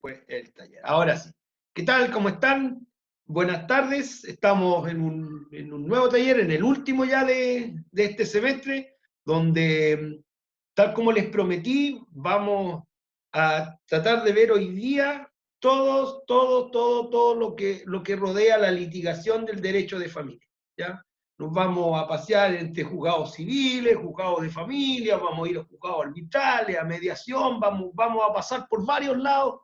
fue el taller. Ahora sí. ¿Qué tal? ¿Cómo están? Buenas tardes. Estamos en un nuevo taller, en el último ya de este semestre, donde, tal como les prometí, vamos a tratar de ver hoy día todo lo que rodea la litigación del derecho de familia, ¿ya? Nos vamos a pasear entre juzgados civiles, juzgados de familia, vamos a ir a juzgados arbitrales, a mediación, vamos a pasar por varios lados,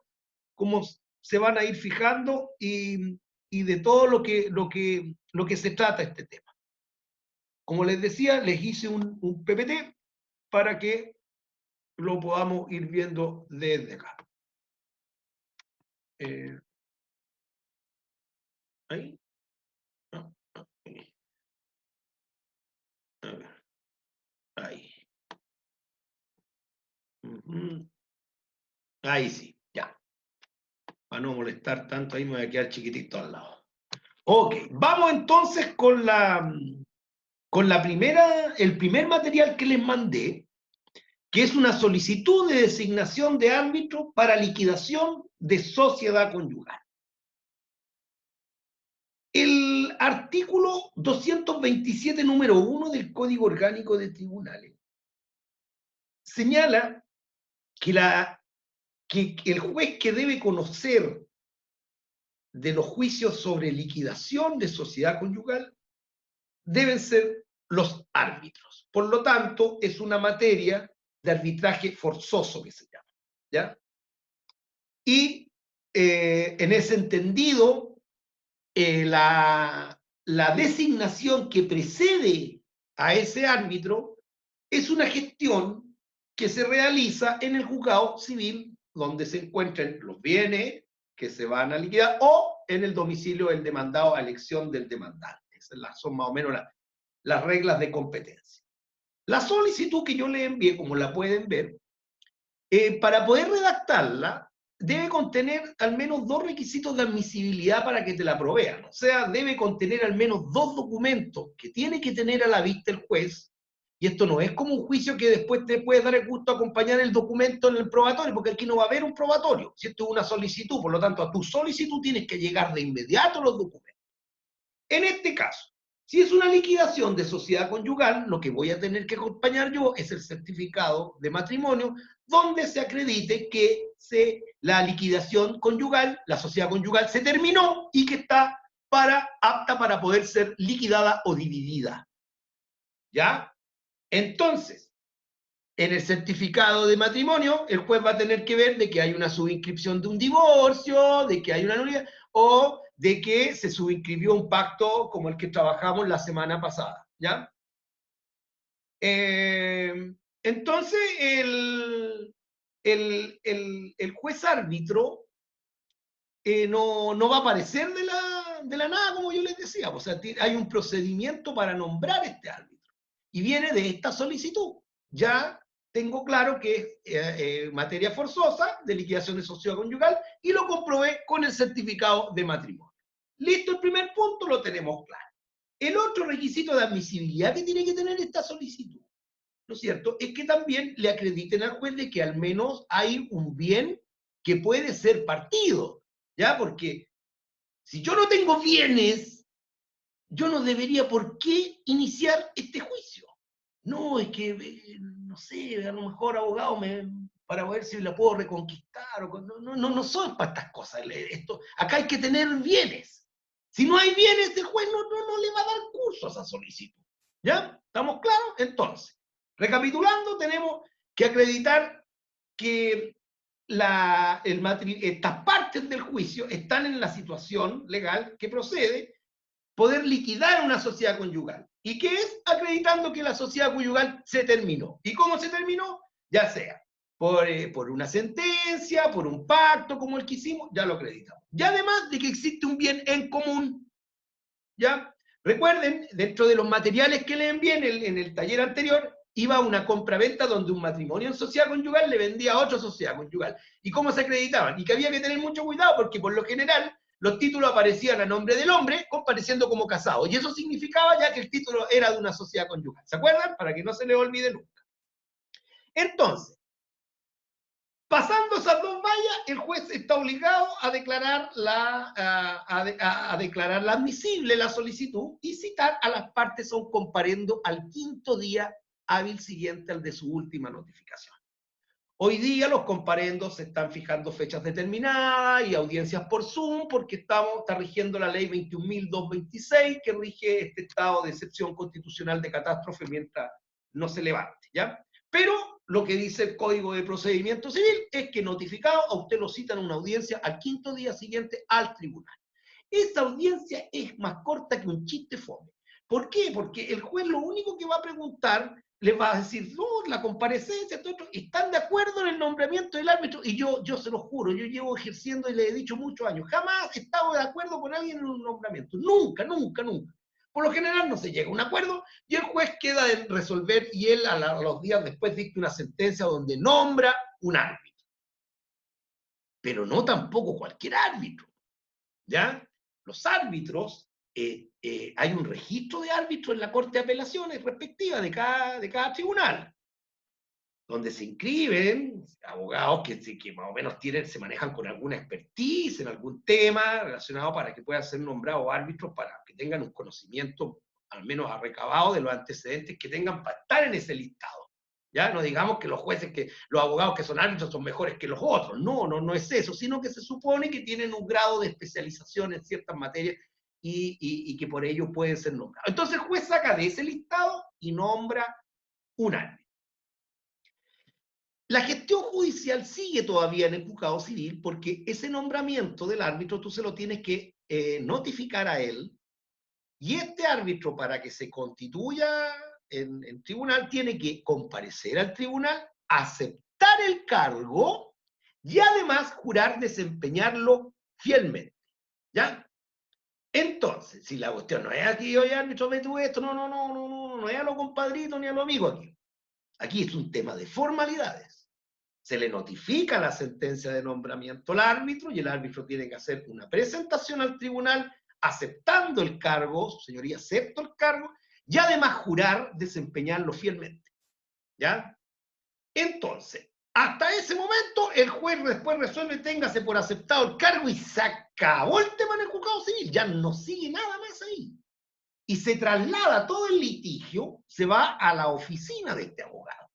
como se van a ir fijando, y de todo lo que se trata este tema. Como les decía, les hice un PPT para que lo podamos ir viendo desde acá. ¿Ahí? No, ahí. A ver. Ahí. Ahí sí, ya. Para no molestar tanto, ahí me voy a quedar chiquitito al lado. Ok, vamos entonces con el primer material que les mandé, que es una solicitud de designación de árbitro para liquidación de sociedad conyugal. El artículo 227, número 1 del Código Orgánico de Tribunales señala que el juez que debe conocer de los juicios sobre liquidación de sociedad conyugal deben ser los árbitros. Por lo tanto, es una materia de arbitraje forzoso que se llama, ¿ya? Y en ese entendido, la designación que precede a ese árbitro es una gestión que se realiza en el juzgado civil donde se encuentran los bienes que se van a liquidar o en el domicilio del demandado a elección del demandante. Esas son más o menos las reglas de competencia. La solicitud que yo le envié, como la pueden ver, para poder redactarla, debe contener al menos 2 requisitos de admisibilidad para que te la provean. O sea, debe contener al menos 2 documentos que tiene que tener a la vista el juez. Y esto no es como un juicio que después te puedes dar el gusto de acompañar el documento en el probatorio, porque aquí no va a haber un probatorio. Si esto es una solicitud, por lo tanto, a tu solicitud tienes que llegar de inmediato los documentos. En este caso, si es una liquidación de sociedad conyugal, lo que voy a tener que acompañar yo es el certificado de matrimonio, donde se acredite que la liquidación conyugal, la sociedad conyugal se terminó y que está apta para poder ser liquidada o dividida. ¿Ya? Entonces, en el certificado de matrimonio, el juez va a tener que ver de que hay una subinscripción de un divorcio, de que hay una nulidad, o de que se subinscribió un pacto como el que trabajamos la semana pasada, ¿ya? Entonces, el juez árbitro no va a aparecer de la nada, como yo les decía. O sea, hay un procedimiento para nombrar este árbitro, y viene de esta solicitud. Ya tengo claro que es materia forzosa de liquidación de sociedad conyugal, y lo comprobé con el certificado de matrimonio. Listo, el primer punto lo tenemos claro. El otro requisito de admisibilidad que tiene que tener esta solicitud, ¿no es cierto?, es que también le acrediten al juez de que al menos hay un bien que puede ser partido, ¿ya? Porque si yo no tengo bienes, yo no debería por qué iniciar este juicio. No, es que, no sé, a lo mejor abogado para ver si la puedo reconquistar. No son para estas cosas. Acá hay que tener bienes. Si no hay bienes, el juez no le va a dar curso a esa solicitud. ¿Ya? ¿Estamos claros? Entonces, recapitulando, tenemos que acreditar que estas partes del juicio están en la situación legal que procede, poder liquidar una sociedad conyugal. ¿Y qué es? Acreditando que la sociedad conyugal se terminó. ¿Y cómo se terminó? Ya sea por una sentencia, por un pacto como el que hicimos, ya lo acreditamos. Y además de que existe un bien en común. ¿Ya? Recuerden, dentro de los materiales que le envié en el taller anterior, iba una compra-venta donde un matrimonio en sociedad conyugal le vendía a otra sociedad conyugal. ¿Y cómo se acreditaban? Y que había que tener mucho cuidado porque por lo general los títulos aparecían a nombre del hombre compareciendo como casado. Y eso significaba ya que el título era de una sociedad conyugal. ¿Se acuerdan? Para que no se les olvide nunca. Entonces, Pasando esas dos vallas, el juez está obligado a declarar a declararla admisible la solicitud y citar a las partes a un comparendo al quinto día hábil siguiente al de su última notificación. Hoy día los comparendos se están fijando fechas determinadas y audiencias por Zoom porque está rigiendo la ley 21.226 que rige este estado de excepción constitucional de catástrofe mientras no se levante, ¿ya? Pero lo que dice el Código de Procedimiento Civil es que notificado a usted lo citan a una audiencia al quinto día siguiente al tribunal. Esa audiencia es más corta que un chiste fome. ¿Por qué? Porque el juez lo único que va a preguntar, le va a decir, no, la comparecencia, todo esto, ¿están de acuerdo en el nombramiento del árbitro? Y yo se lo juro, yo llevo ejerciendo y le he dicho muchos años, jamás he estado de acuerdo con alguien en un nombramiento. Nunca, nunca, nunca. Por lo general no se llega a un acuerdo y el juez queda en resolver y él a los días después dicta una sentencia donde nombra un árbitro. Pero no tampoco cualquier árbitro, ¿ya? Los árbitros, hay un registro de árbitros en la Corte de Apelaciones respectiva de cada tribunal, donde se inscriben abogados que más o menos se manejan con alguna expertise en algún tema relacionado para que puedan ser nombrados árbitros, para que tengan un conocimiento al menos recabado de los antecedentes que tengan para estar en ese listado. Ya no digamos que los jueces, que los abogados que son árbitros son mejores que los otros. No, no, no es eso, sino que se supone que tienen un grado de especialización en ciertas materias y que por ello pueden ser nombrados. Entonces el juez saca de ese listado y nombra un árbitro. La gestión judicial sigue todavía en el juzgado civil porque ese nombramiento del árbitro tú se lo tienes que notificar a él y este árbitro, para que se constituya en tribunal, tiene que comparecer al tribunal, aceptar el cargo y además jurar desempeñarlo fielmente. ¿Ya? Entonces, si la cuestión no es aquí, oye, árbitro, ve tú esto, no es a lo compadrito ni a lo amigo aquí. Aquí es un tema de formalidades. Se le notifica la sentencia de nombramiento al árbitro y el árbitro tiene que hacer una presentación al tribunal aceptando el cargo, su señoría acepto el cargo, y además jurar desempeñarlo fielmente. ¿Ya? Entonces, hasta ese momento, el juez después resuelve, téngase por aceptado el cargo y se acabó el tema en el juzgado civil, ya no sigue nada más ahí. Y se traslada todo el litigio, se va a la oficina de este abogado.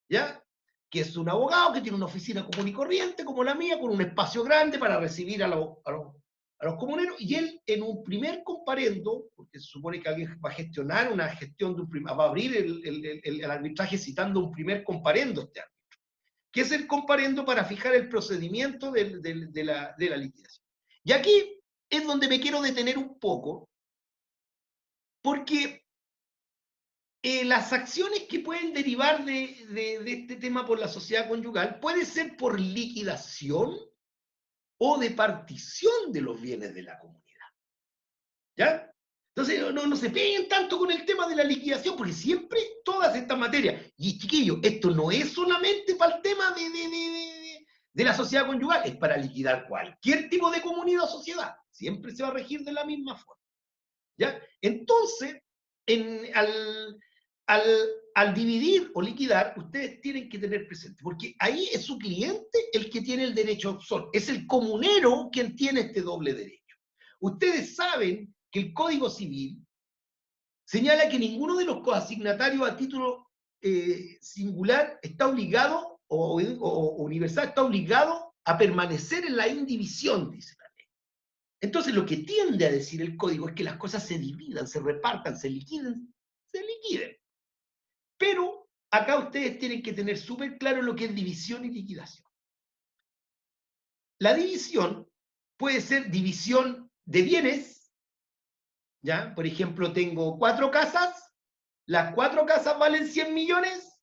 ¿Ya? Que es un abogado que tiene una oficina común y corriente como la mía, con un espacio grande para recibir a los comuneros, y él en un primer comparendo, porque se supone que alguien va a gestionar una gestión de va a abrir el arbitraje citando un primer comparendo este árbitro, que es el comparendo para fijar el procedimiento de la liquidación. Y aquí es donde me quiero detener un poco, porque las acciones que pueden derivar de este tema por la sociedad conyugal puede ser por liquidación o de partición de los bienes de la comunidad. ¿Ya? Entonces, no se peguen tanto con el tema de la liquidación, porque siempre todas estas materias, y chiquillos, esto no es solamente para el tema de la sociedad conyugal, es para liquidar cualquier tipo de comunidad o sociedad. Siempre se va a regir de la misma forma. ¿Ya? Entonces, al, al dividir o liquidar, ustedes tienen que tener presente, porque ahí es su cliente el que tiene el derecho opción, es el comunero quien tiene este doble derecho. Ustedes saben que el Código Civil señala que ninguno de los coasignatarios a título singular está obligado o universal está obligado a permanecer en la indivisión, dice la ley. Entonces lo que tiende a decir el código es que las cosas se dividan, se repartan, se liquiden. Pero acá ustedes tienen que tener súper claro lo que es división y liquidación. La división puede ser división de bienes, ¿ya? Por ejemplo, tengo 4 casas, las 4 casas valen 100 millones,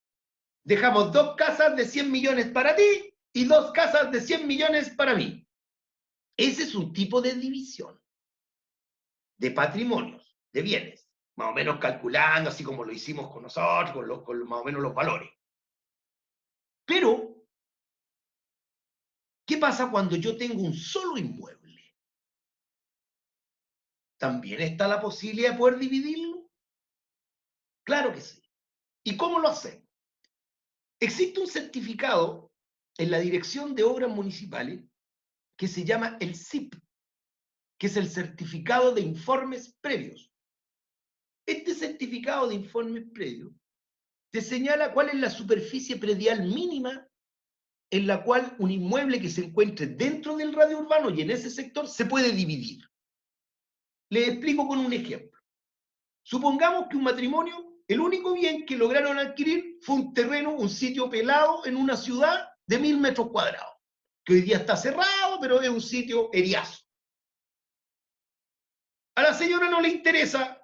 dejamos 2 casas de 100 millones para ti y 2 casas de 100 millones para mí. Ese es un tipo de división de patrimonios, de bienes, más o menos calculando, así como lo hicimos con nosotros, con más o menos los valores. Pero, ¿qué pasa cuando yo tengo un solo inmueble? ¿También está la posibilidad de poder dividirlo? Claro que sí. ¿Y cómo lo hacemos? Existe un certificado en la Dirección de Obras Municipales que se llama el CIP, que es el Certificado de Informes Previos. Este certificado de informes previos te señala cuál es la superficie predial mínima en la cual un inmueble que se encuentre dentro del radio urbano y en ese sector se puede dividir. Les explico con un ejemplo. Supongamos que un matrimonio, el único bien que lograron adquirir fue un terreno, un sitio pelado en una ciudad de 1000 metros cuadrados, que hoy día está cerrado, pero es un sitio eriazo. A la señora no le interesa,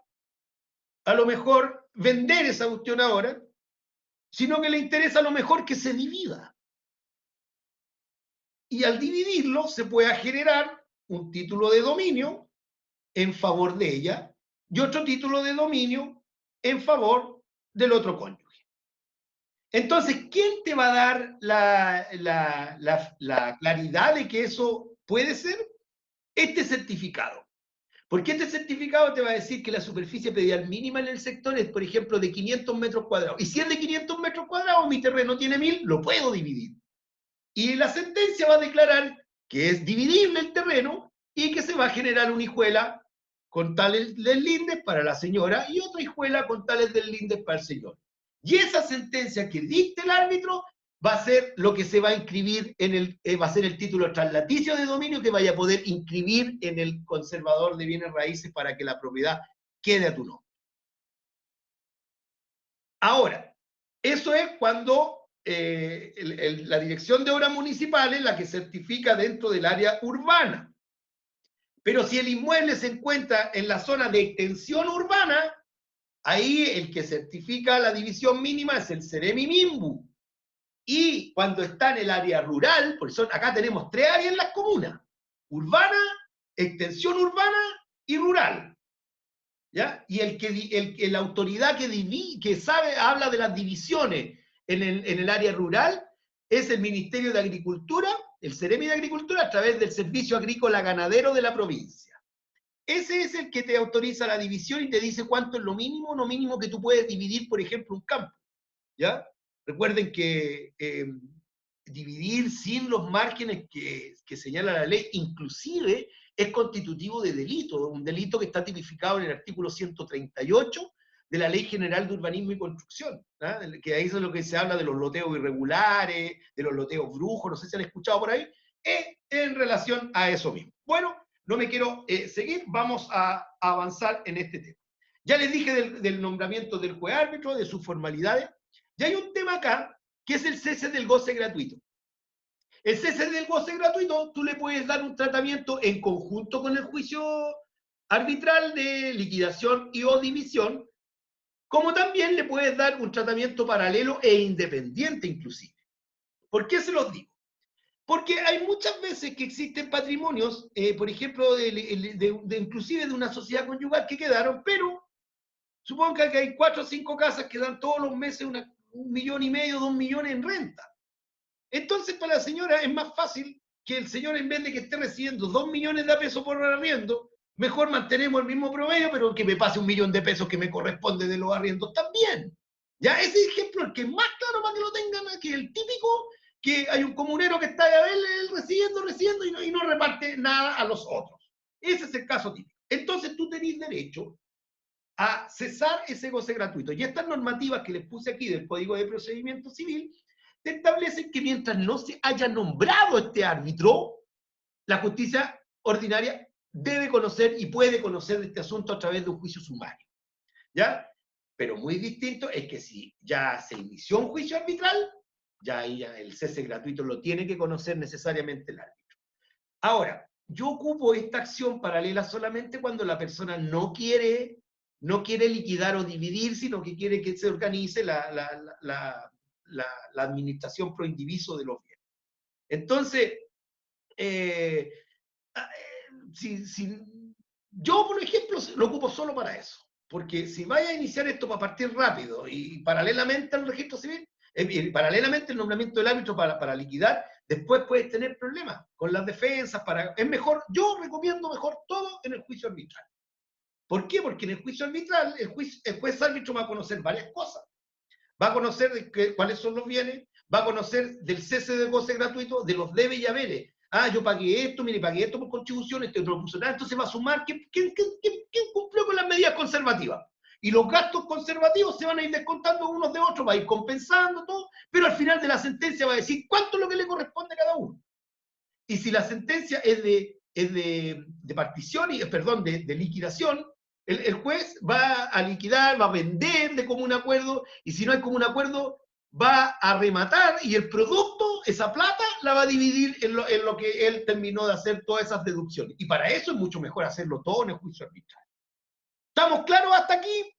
a lo mejor, vender esa cuestión ahora, sino que le interesa a lo mejor que se divida. Y al dividirlo se puede generar un título de dominio en favor de ella y otro título de dominio en favor del otro cónyuge. Entonces, ¿quién te va a dar la claridad de que eso puede ser? Este certificado. Porque este certificado te va a decir que la superficie predial mínima en el sector es, por ejemplo, de 500 metros cuadrados. Y si es de 500 metros cuadrados, mi terreno tiene 1000, lo puedo dividir. Y la sentencia va a declarar que es dividible el terreno y que se va a generar una hijuela con tales del lindes para la señora y otra hijuela con tales del lindes para el señor. Y esa sentencia que dicte el árbitro va a ser lo que se va a inscribir en el, va a ser el título traslaticio de dominio que vaya a poder inscribir en el conservador de bienes raíces para que la propiedad quede a tu nombre. Ahora, eso es cuando la Dirección de Obras Municipales es la que certifica dentro del área urbana. Pero si el inmueble se encuentra en la zona de extensión urbana, ahí el que certifica la división mínima es el Ceremi Mimbu. Y cuando está en el área rural, porque acá tenemos 3 áreas en las comunas: urbana, extensión urbana y rural. ¿Ya? Y la autoridad que sabe, habla de las divisiones en el área rural es el Ministerio de Agricultura, el Ceremi de Agricultura, a través del Servicio Agrícola Ganadero de la provincia. Ese es el que te autoriza la división y te dice cuánto es lo mínimo o no mínimo que tú puedes dividir, por ejemplo, un campo. ¿Ya? Recuerden que dividir sin los márgenes que señala la ley, inclusive es constitutivo de delito, un delito que está tipificado en el artículo 138 de la Ley General de Urbanismo y Construcción, ¿eh? Que ahí es lo que se habla de los loteos irregulares, de los loteos brujos, no sé si han escuchado por ahí, en relación a eso mismo. Bueno, no me quiero seguir, vamos a avanzar en este tema. Ya les dije del nombramiento del juez árbitro, de sus formalidades, y hay un tema acá, que es el cese del goce gratuito. El cese del goce gratuito, tú le puedes dar un tratamiento en conjunto con el juicio arbitral de liquidación y o división, como también le puedes dar un tratamiento paralelo e independiente inclusive. ¿Por qué se los digo? Porque hay muchas veces que existen patrimonios, por ejemplo, inclusive de una sociedad conyugal que quedaron, pero suponga que hay 4 o 5 casas que dan todos los meses 1,5 millones, 2 millones en renta. Entonces, para la señora es más fácil que el señor, en vez de que esté recibiendo 2 millones de pesos por arriendo, mejor mantenemos el mismo promedio, pero que me pase 1 millón de pesos que me corresponde de los arriendos también. Ya, ese ejemplo, el que es más claro para que lo tengan, que es el típico, que hay un comunero que está a ver, recibiendo y no reparte nada a los otros. Ese es el caso típico. Entonces tú tenés derecho a cesar ese goce gratuito. Y estas normativas que les puse aquí del Código de Procedimiento Civil te establecen que mientras no se haya nombrado este árbitro, la justicia ordinaria debe conocer y puede conocer de este asunto a través de un juicio sumario. ¿Ya? Pero muy distinto es que si ya se inició un juicio arbitral, ya el cese gratuito lo tiene que conocer necesariamente el árbitro. Ahora, yo ocupo esta acción paralela solamente cuando la persona no quiere liquidar o dividir, sino que quiere que se organice la administración pro indiviso de los bienes. Entonces, yo, por ejemplo, lo ocupo solo para eso. Porque si vaya a iniciar esto para partir rápido y paralelamente al registro civil, paralelamente el nombramiento del árbitro para liquidar, después puedes tener problemas con las defensas. Es mejor, yo recomiendo mejor todo en el juicio arbitral. ¿Por qué? Porque en el juicio arbitral, el juez árbitro va a conocer varias cosas. Va a conocer cuáles son los bienes, va a conocer del cese de goce gratuito, de los debes y haberes. Ah, yo pagué esto, mire, pagué esto por contribución, este otro puso nada, entonces va a sumar quién cumplió con las medidas conservativas. Y los gastos conservativos se van a ir descontando unos de otros, va a ir compensando todo, pero al final de la sentencia va a decir cuánto es lo que le corresponde a cada uno. Y si la sentencia es de partición, perdón, de liquidación, el juez va a liquidar, va a vender de común acuerdo, y si no hay común acuerdo, va a rematar, y el producto, esa plata, la va a dividir en lo que él terminó de hacer todas esas deducciones. Y para eso es mucho mejor hacerlo todo en el juicio arbitral. ¿Estamos claros hasta aquí?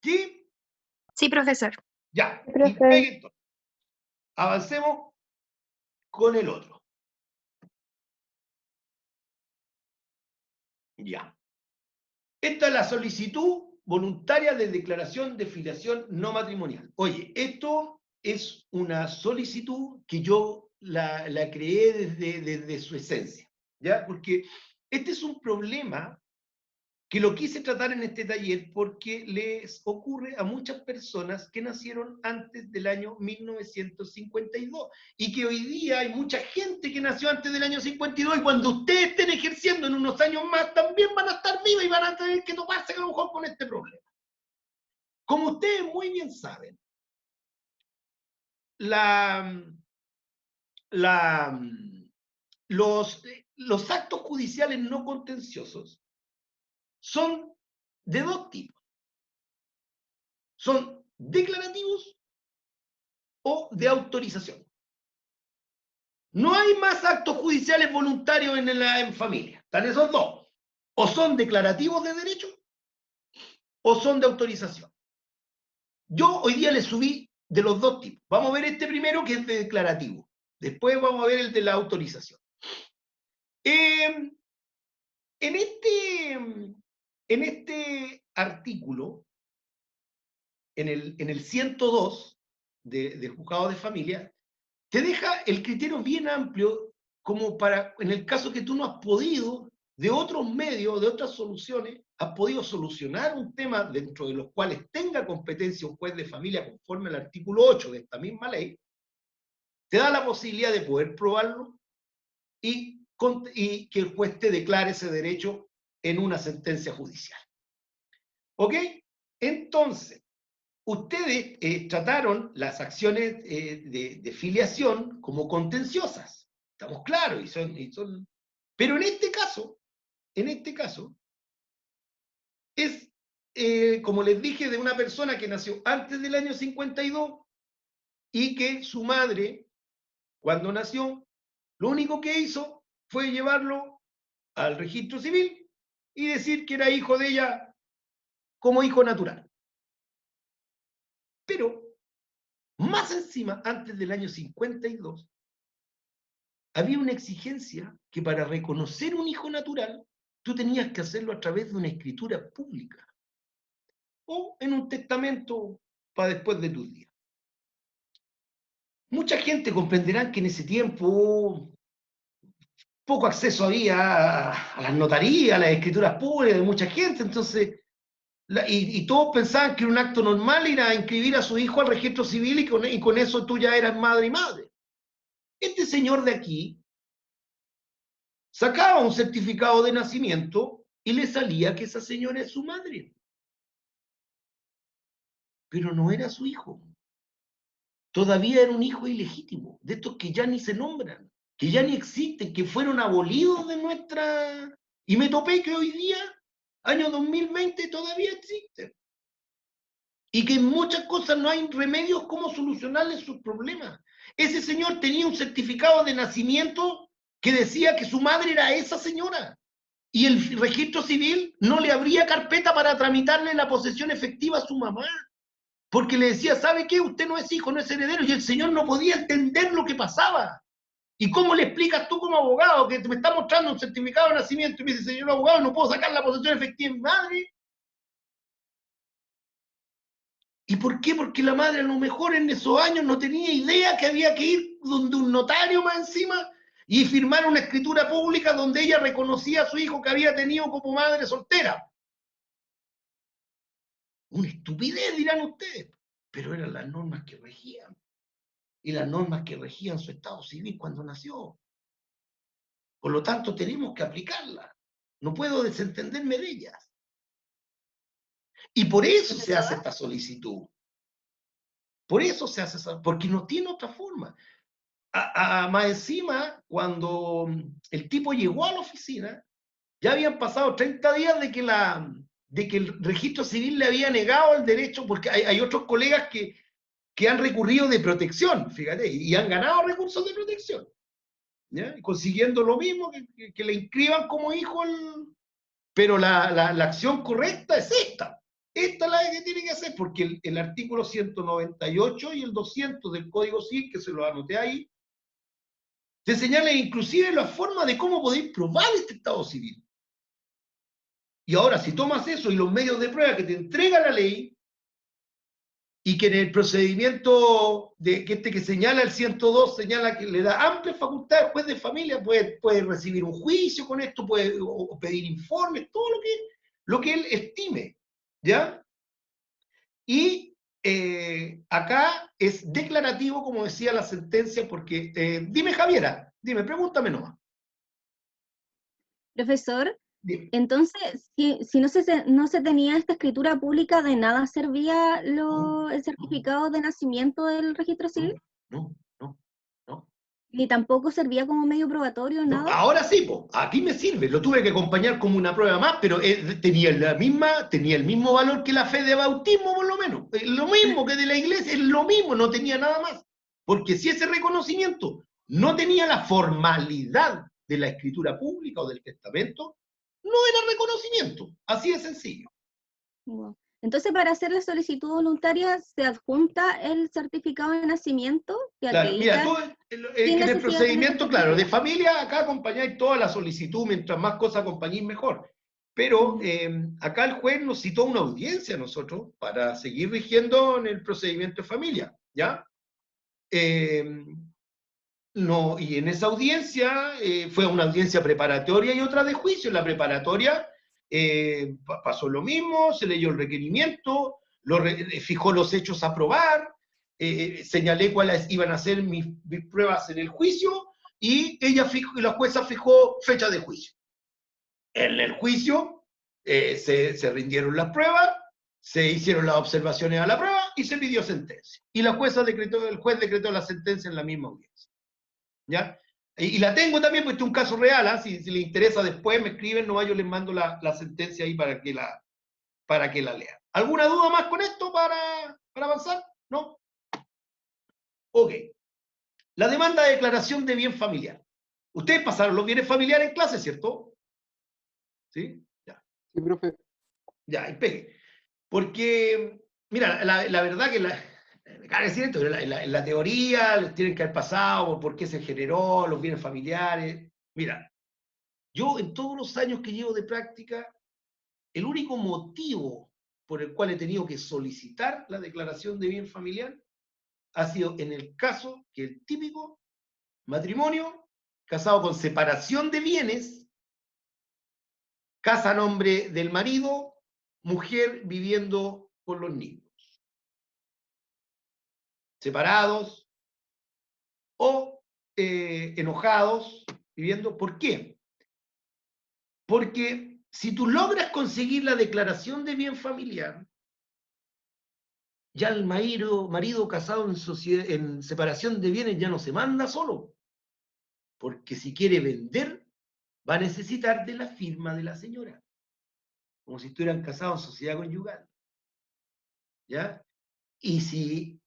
¿Sí? Sí, profesor. Ya. Sí, Y profe. entonces, avancemos con el otro. Ya. Esta es la solicitud voluntaria de declaración de filiación no matrimonial. Oye, esto es una solicitud que yo la creé desde su esencia, ¿ya? Porque este es un problema que lo quise tratar en este taller porque les ocurre a muchas personas que nacieron antes del año 1952 y que hoy día hay mucha gente que nació antes del año 52 y cuando ustedes estén ejerciendo en unos años más también van a estar vivos y van a tener que toparse a lo mejor con este problema. Como ustedes muy bien saben, los actos judiciales no contenciosos son de dos tipos. Son declarativos o de autorización. No hay más actos judiciales voluntarios en familia. Están esos dos. O son declarativos de derecho o son de autorización. Yo hoy día les subí de los dos tipos. Vamos a ver este primero que es de declarativo. Después vamos a ver el de la autorización. En este artículo, en el 102 de juzgado de familia, te deja el criterio bien amplio como para, en el caso que tú no has podido, de otros medios, de otras soluciones, has podido solucionar un tema dentro de los cuales tenga competencia un juez de familia conforme al artículo 8 de esta misma ley, te da la posibilidad de poder probarlo y que el juez te declare ese derecho en una sentencia judicial. ¿Ok? Entonces, ustedes trataron las acciones de filiación como contenciosas. Estamos claros. Pero en este caso, es, como les dije, de una persona que nació antes del año 52 y que su madre, cuando nació, lo único que hizo fue llevarlo al registro civil y decir que era hijo de ella como hijo natural. Pero más encima, antes del año 52, había una exigencia que para reconocer un hijo natural, tú tenías que hacerlo a través de una escritura pública o en un testamento para después de tus días. Mucha gente comprenderá que en ese tiempo poco acceso había a las notarías, a las escrituras públicas de mucha gente, entonces, y todos pensaban que un acto normal era inscribir a su hijo al registro civil y con eso tú ya eras madre y madre. Este señor de aquí sacaba un certificado de nacimiento y le salía que esa señora es su madre. Pero no era su hijo. Todavía era un hijo ilegítimo, de estos que ya ni se nombran, que ya ni existen, que fueron abolidos de nuestra... Y me topé que hoy día, año 2020, todavía existen. Y que en muchas cosas no hay remedios cómo solucionarles sus problemas. Ese señor tenía un certificado de nacimiento que decía que su madre era esa señora. Y el registro civil no le abría carpeta para tramitarle la posesión efectiva a su mamá. Porque le decía, ¿sabe qué? Usted no es hijo, no es heredero. Y el señor no podía entender lo que pasaba. ¿Y cómo le explicas tú como abogado que me está mostrando un certificado de nacimiento y me dice, señor abogado, no puedo sacar la posesión efectiva de mi madre? ¿Y por qué? Porque la madre a lo mejor en esos años no tenía idea que había que ir donde un notario más encima y firmar una escritura pública donde ella reconocía a su hijo que había tenido como madre soltera. Una estupidez, dirán ustedes. pero eran las normas que regían, y las normas que regían su estado civil cuando nació. Por lo tanto, tenemos que aplicarlas. No puedo desentenderme de ellas. Y por eso se hace esta solicitud. Por eso se hace esa, porque no tiene otra forma. Más encima, cuando el tipo llegó a la oficina, ya habían pasado 30 días de que el registro civil le había negado el derecho, porque hay otros colegas que han recurrido de protección, fíjate, y han ganado recursos de protección, ¿ya? Consiguiendo lo mismo, que le inscriban como hijo, pero la acción correcta es esta. Esta es la que tiene que hacer, porque el artículo 198 y el 200 del Código Civil, que se lo anoté ahí, te señala inclusive la forma de cómo podéis probar este estado civil. Y ahora, si tomas eso y los medios de prueba que te entrega la ley, y que en el procedimiento que señala el 102, señala que le da amplia facultad al juez de familia, puede recibir un juicio con esto, puede o pedir informes, todo lo que él estime, ¿ya? Y acá es declarativo, como decía la sentencia, porque, dime Javiera, dime, pregúntame nomás. Profesor, Dime. entonces, si no se tenía esta escritura pública, ¿de nada servía el certificado de nacimiento del registro civil? No. Ni tampoco servía como medio probatorio, No, nada. ahora sí, po, aquí me sirve, lo tuve que acompañar como una prueba más, pero tenía el mismo valor que la fe de bautismo, por lo menos. Lo mismo que de la iglesia, es lo mismo, no tenía nada más. Porque si ese reconocimiento no tenía la formalidad de la escritura pública o del testamento, no era reconocimiento. Así de sencillo. Wow. Entonces, para hacer la solicitud voluntaria, se adjunta el certificado de nacimiento que Claro, mira, acredita tú sin en el necesidad de tener procedimiento, este claro, de certificado. familia, acá acompañáis toda la solicitud, mientras más cosas acompañéis, mejor. Pero acá el juez nos citó una audiencia a nosotros para seguir rigiendo en el procedimiento de familia, ¿ya? No, y en esa audiencia fue una audiencia preparatoria y otra de juicio. En la preparatoria pasó lo mismo, se leyó el requerimiento, fijó los hechos a probar, señalé cuáles iban a ser mis pruebas en el juicio y la jueza fijó fecha de juicio. En el juicio se rindieron las pruebas, se hicieron las observaciones a la prueba y se pidió sentencia. Y el juez decretó la sentencia en la misma audiencia. ¿Ya? Y la tengo también, pues este es un caso real, ¿eh? Si le interesa después me escriben, no, yo les mando la sentencia ahí para que la lean. ¿Alguna duda más con esto para avanzar? ¿No? Ok. La demanda de declaración de bien familiar. Ustedes pasaron los bienes familiares en clase, ¿cierto? ¿Sí? Ya. Sí, profe. Ya, y pegue. Porque, mira, la verdad que me cabe decir esto, pero en la teoría tienen que haber pasado por qué se generó, los bienes familiares. Mira, yo en todos los años que llevo de práctica, el único motivo por el cual he tenido que solicitar la declaración de bien familiar ha sido en el caso que el típico matrimonio casado con separación de bienes, casa a nombre del marido, mujer viviendo con los niños, separados o enojados, viviendo. ¿Por qué? Porque si tú logras conseguir la declaración de bien familiar, ya el marido casado en separación de bienes ya no se manda solo, porque si quiere vender, va a necesitar de la firma de la señora, como si estuvieran casados en sociedad conyugal, ¿ya? Y si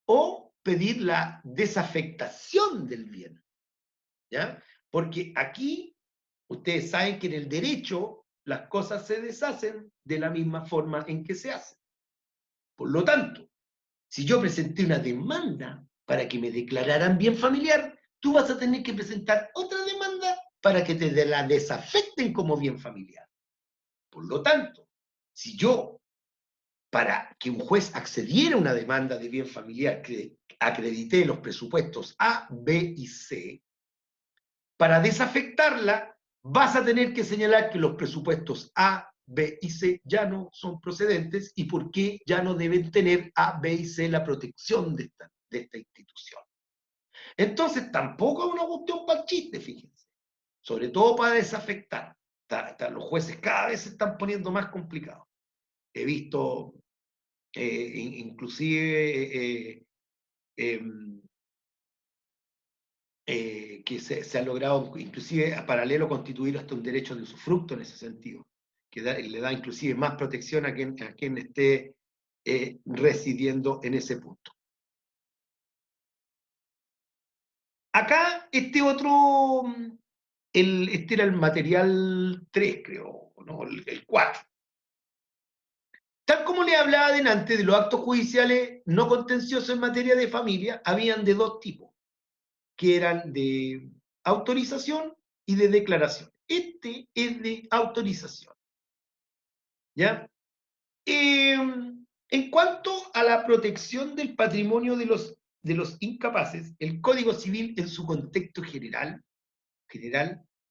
o pedir la desafectación del bien, ¿ya? Porque aquí, ustedes saben que en el derecho las cosas se deshacen de la misma forma en que se hacen. Por lo tanto, si yo presenté una demanda para que me declararan bien familiar, tú vas a tener que presentar otra demanda para que te la desafecten como bien familiar. Por lo tanto, si yo, para que un juez accediera a una demanda de bien familiar, que acredité los presupuestos A, B y C, para desafectarla vas a tener que señalar que los presupuestos A, B y C ya no son procedentes y por qué ya no deben tener A, B y C la protección de esta institución. Entonces, tampoco es una cuestión para el chiste, fíjense. Sobre todo para desafectar. Los jueces cada vez se están poniendo más complicados. He visto, inclusive, que se ha logrado, inclusive a paralelo, constituir hasta un derecho de usufructo en ese sentido, que le da inclusive más protección a quien esté residiendo en ese punto. Acá, este era el material 3, creo, ¿no? El 4. Tal como le hablaba adelante de los actos judiciales no contenciosos en materia de familia, habían de dos tipos, que eran de autorización y de declaración. Este es de autorización. ¿Ya? En cuanto a la protección del patrimonio de los incapaces, el Código Civil en su contexto general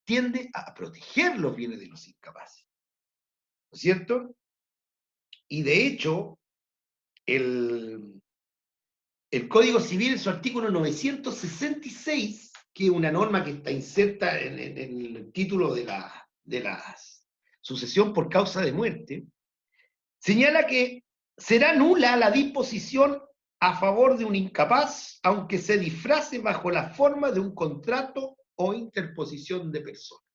tiende a proteger los bienes de los incapaces. ¿No es cierto? Y de hecho, el Código Civil en su artículo 966, que es una norma que está inserta en el título de la sucesión por causa de muerte, señala que será nula la disposición a favor de un incapaz, aunque se disfrace bajo la forma de un contrato o interposición de personas.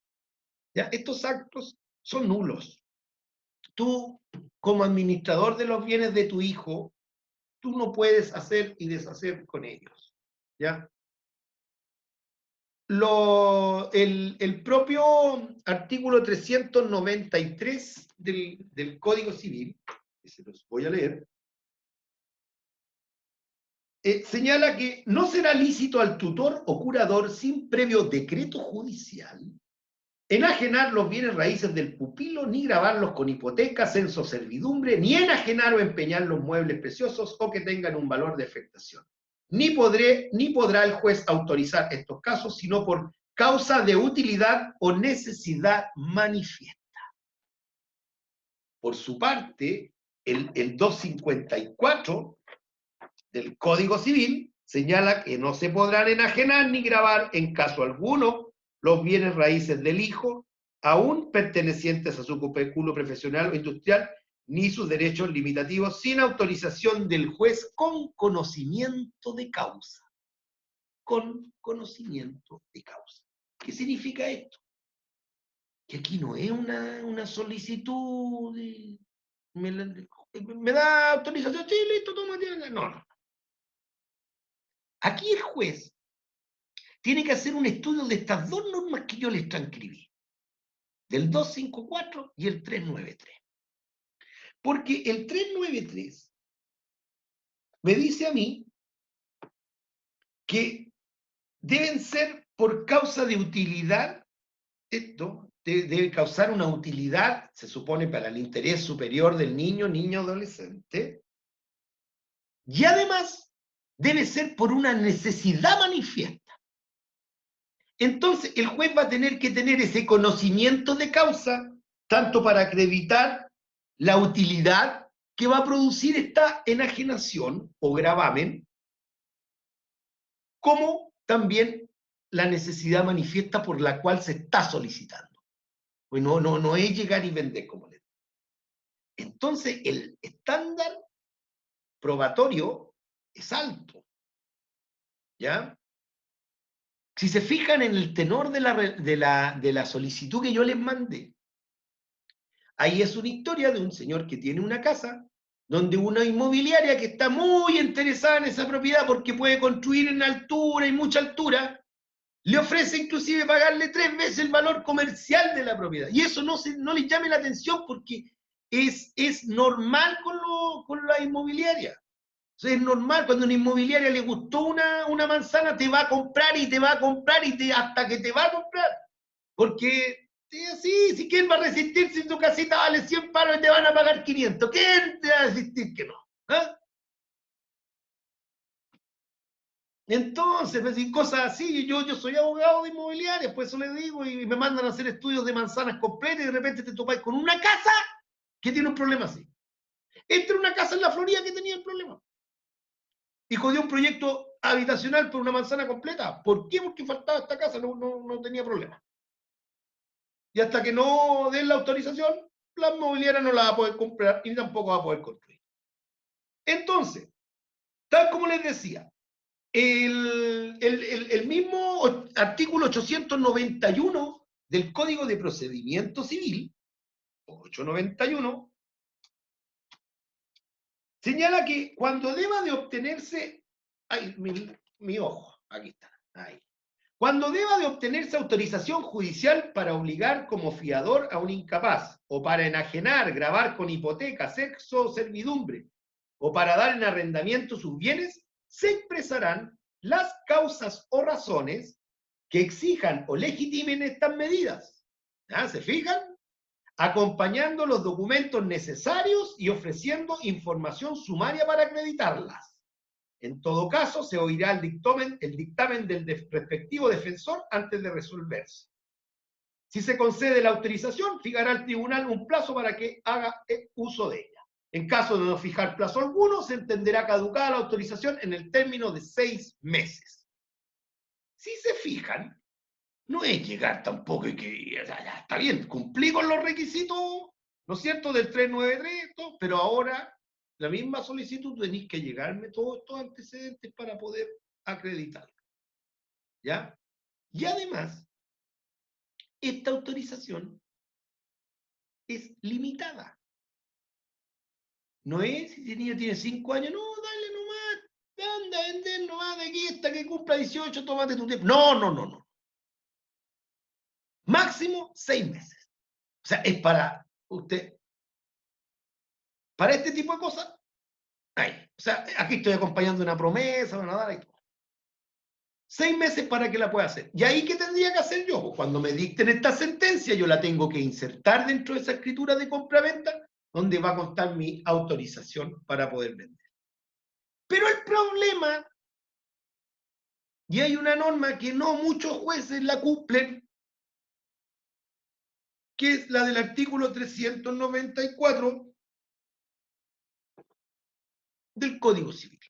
¿Ya? Estos actos son nulos. Tú, como administrador de los bienes de tu hijo, tú no puedes hacer y deshacer con ellos. ¿Ya? El propio artículo 393 del Código Civil, que se los voy a leer, señala que no será lícito al tutor o curador sin previo decreto judicial enajenar los bienes raíces del pupilo, ni gravarlos con hipoteca, censo, servidumbre, ni enajenar o empeñar los muebles preciosos o que tengan un valor de afectación. Ni podrá el juez autorizar estos casos, sino por causa de utilidad o necesidad manifiesta. Por su parte, el 254 del Código Civil señala que no se podrán enajenar ni gravar en caso alguno los bienes raíces del hijo, aún pertenecientes a su cupéculo profesional o industrial, ni sus derechos limitativos, sin autorización del juez con conocimiento de causa. Con conocimiento de causa. ¿Qué significa esto? Que aquí no es una solicitud de... Me da autorización, sí, listo, toma, no. Aquí el juez tiene que hacer un estudio de estas dos normas que yo les transcribí, del 254 y el 393. Porque el 393 me dice a mí que deben ser por causa de utilidad, esto debe causar una utilidad, se supone, para el interés superior del niño adolescente, y además debe ser por una necesidad manifiesta. Entonces, el juez va a tener que tener ese conocimiento de causa, tanto para acreditar la utilidad que va a producir esta enajenación o gravamen, como también la necesidad manifiesta por la cual se está solicitando. Pues no es llegar y vender como le digo. Entonces, el estándar probatorio es alto. ¿Ya? Si se fijan en el tenor de la solicitud que yo les mandé, ahí es una historia de un señor que tiene una casa, donde una inmobiliaria que está muy interesada en esa propiedad porque puede construir en altura y mucha altura, le ofrece inclusive pagarle 3 veces el valor comercial de la propiedad. Y eso no les llame la atención porque es normal con la inmobiliaria. Es normal, cuando a una inmobiliaria le gustó una manzana, te va a comprar y te va a comprar hasta que te va a comprar. Porque sí, si quién va a resistir si tu casita vale 100 palos y te van a pagar 500? ¿Quién te va a resistir que no? ¿Ah? Entonces, pues, y cosas así, yo soy abogado de inmobiliaria, pues eso les digo, y me mandan a hacer estudios de manzanas completas y de repente te topáis con una casa que tiene un problema así. Esta era una casa en la Florida que tenía el problema. Y jodió un proyecto habitacional por una manzana completa. ¿Por qué? Porque faltaba esta casa, no tenía problema. Y hasta que no den la autorización, la inmobiliaria no la va a poder comprar y tampoco va a poder construir. Entonces, tal como les decía, el mismo artículo 891 del Código de Procedimiento Civil, 891, señala que cuando deba de obtenerse, ay, mi ojo, aquí está, ahí. Cuando deba de obtenerse autorización judicial para obligar como fiador a un incapaz, o para enajenar, gravar con hipoteca, sexo o servidumbre, o para dar en arrendamiento sus bienes, se expresarán las causas o razones que exijan o legitimen estas medidas. ¿Ya? ¿Se fijan? Acompañando los documentos necesarios y ofreciendo información sumaria para acreditarlas. En todo caso, se oirá el dictamen del respectivo defensor antes de resolverse. Si se concede la autorización, fijará el tribunal un plazo para que haga uso de ella. En caso de no fijar plazo alguno, se entenderá caducada la autorización en el término de 6 meses. Si se fijan, no es llegar tampoco y que, ya, está bien, cumplí con los requisitos, ¿no es cierto?, del 393, pero ahora la misma solicitud tenéis que llegarme todos estos antecedentes para poder acreditarlo. ¿Ya? Y además, esta autorización es limitada. No es, si el niño tiene 5 años, no, dale nomás, anda a vender nomás de aquí hasta que cumpla 18, tómate tu tiempo. No. Máximo 6 meses. O sea, es para usted, para este tipo de cosas, ahí. O sea, aquí estoy acompañando una promesa, van a dar ahí. 6 meses para que la pueda hacer. ¿Y ahí qué tendría que hacer yo? Pues cuando me dicten esta sentencia, yo la tengo que insertar dentro de esa escritura de compra-venta, donde va a constar mi autorización para poder vender. Pero el problema, y hay una norma que no muchos jueces la cumplen, que es la del artículo 394 del Código Civil.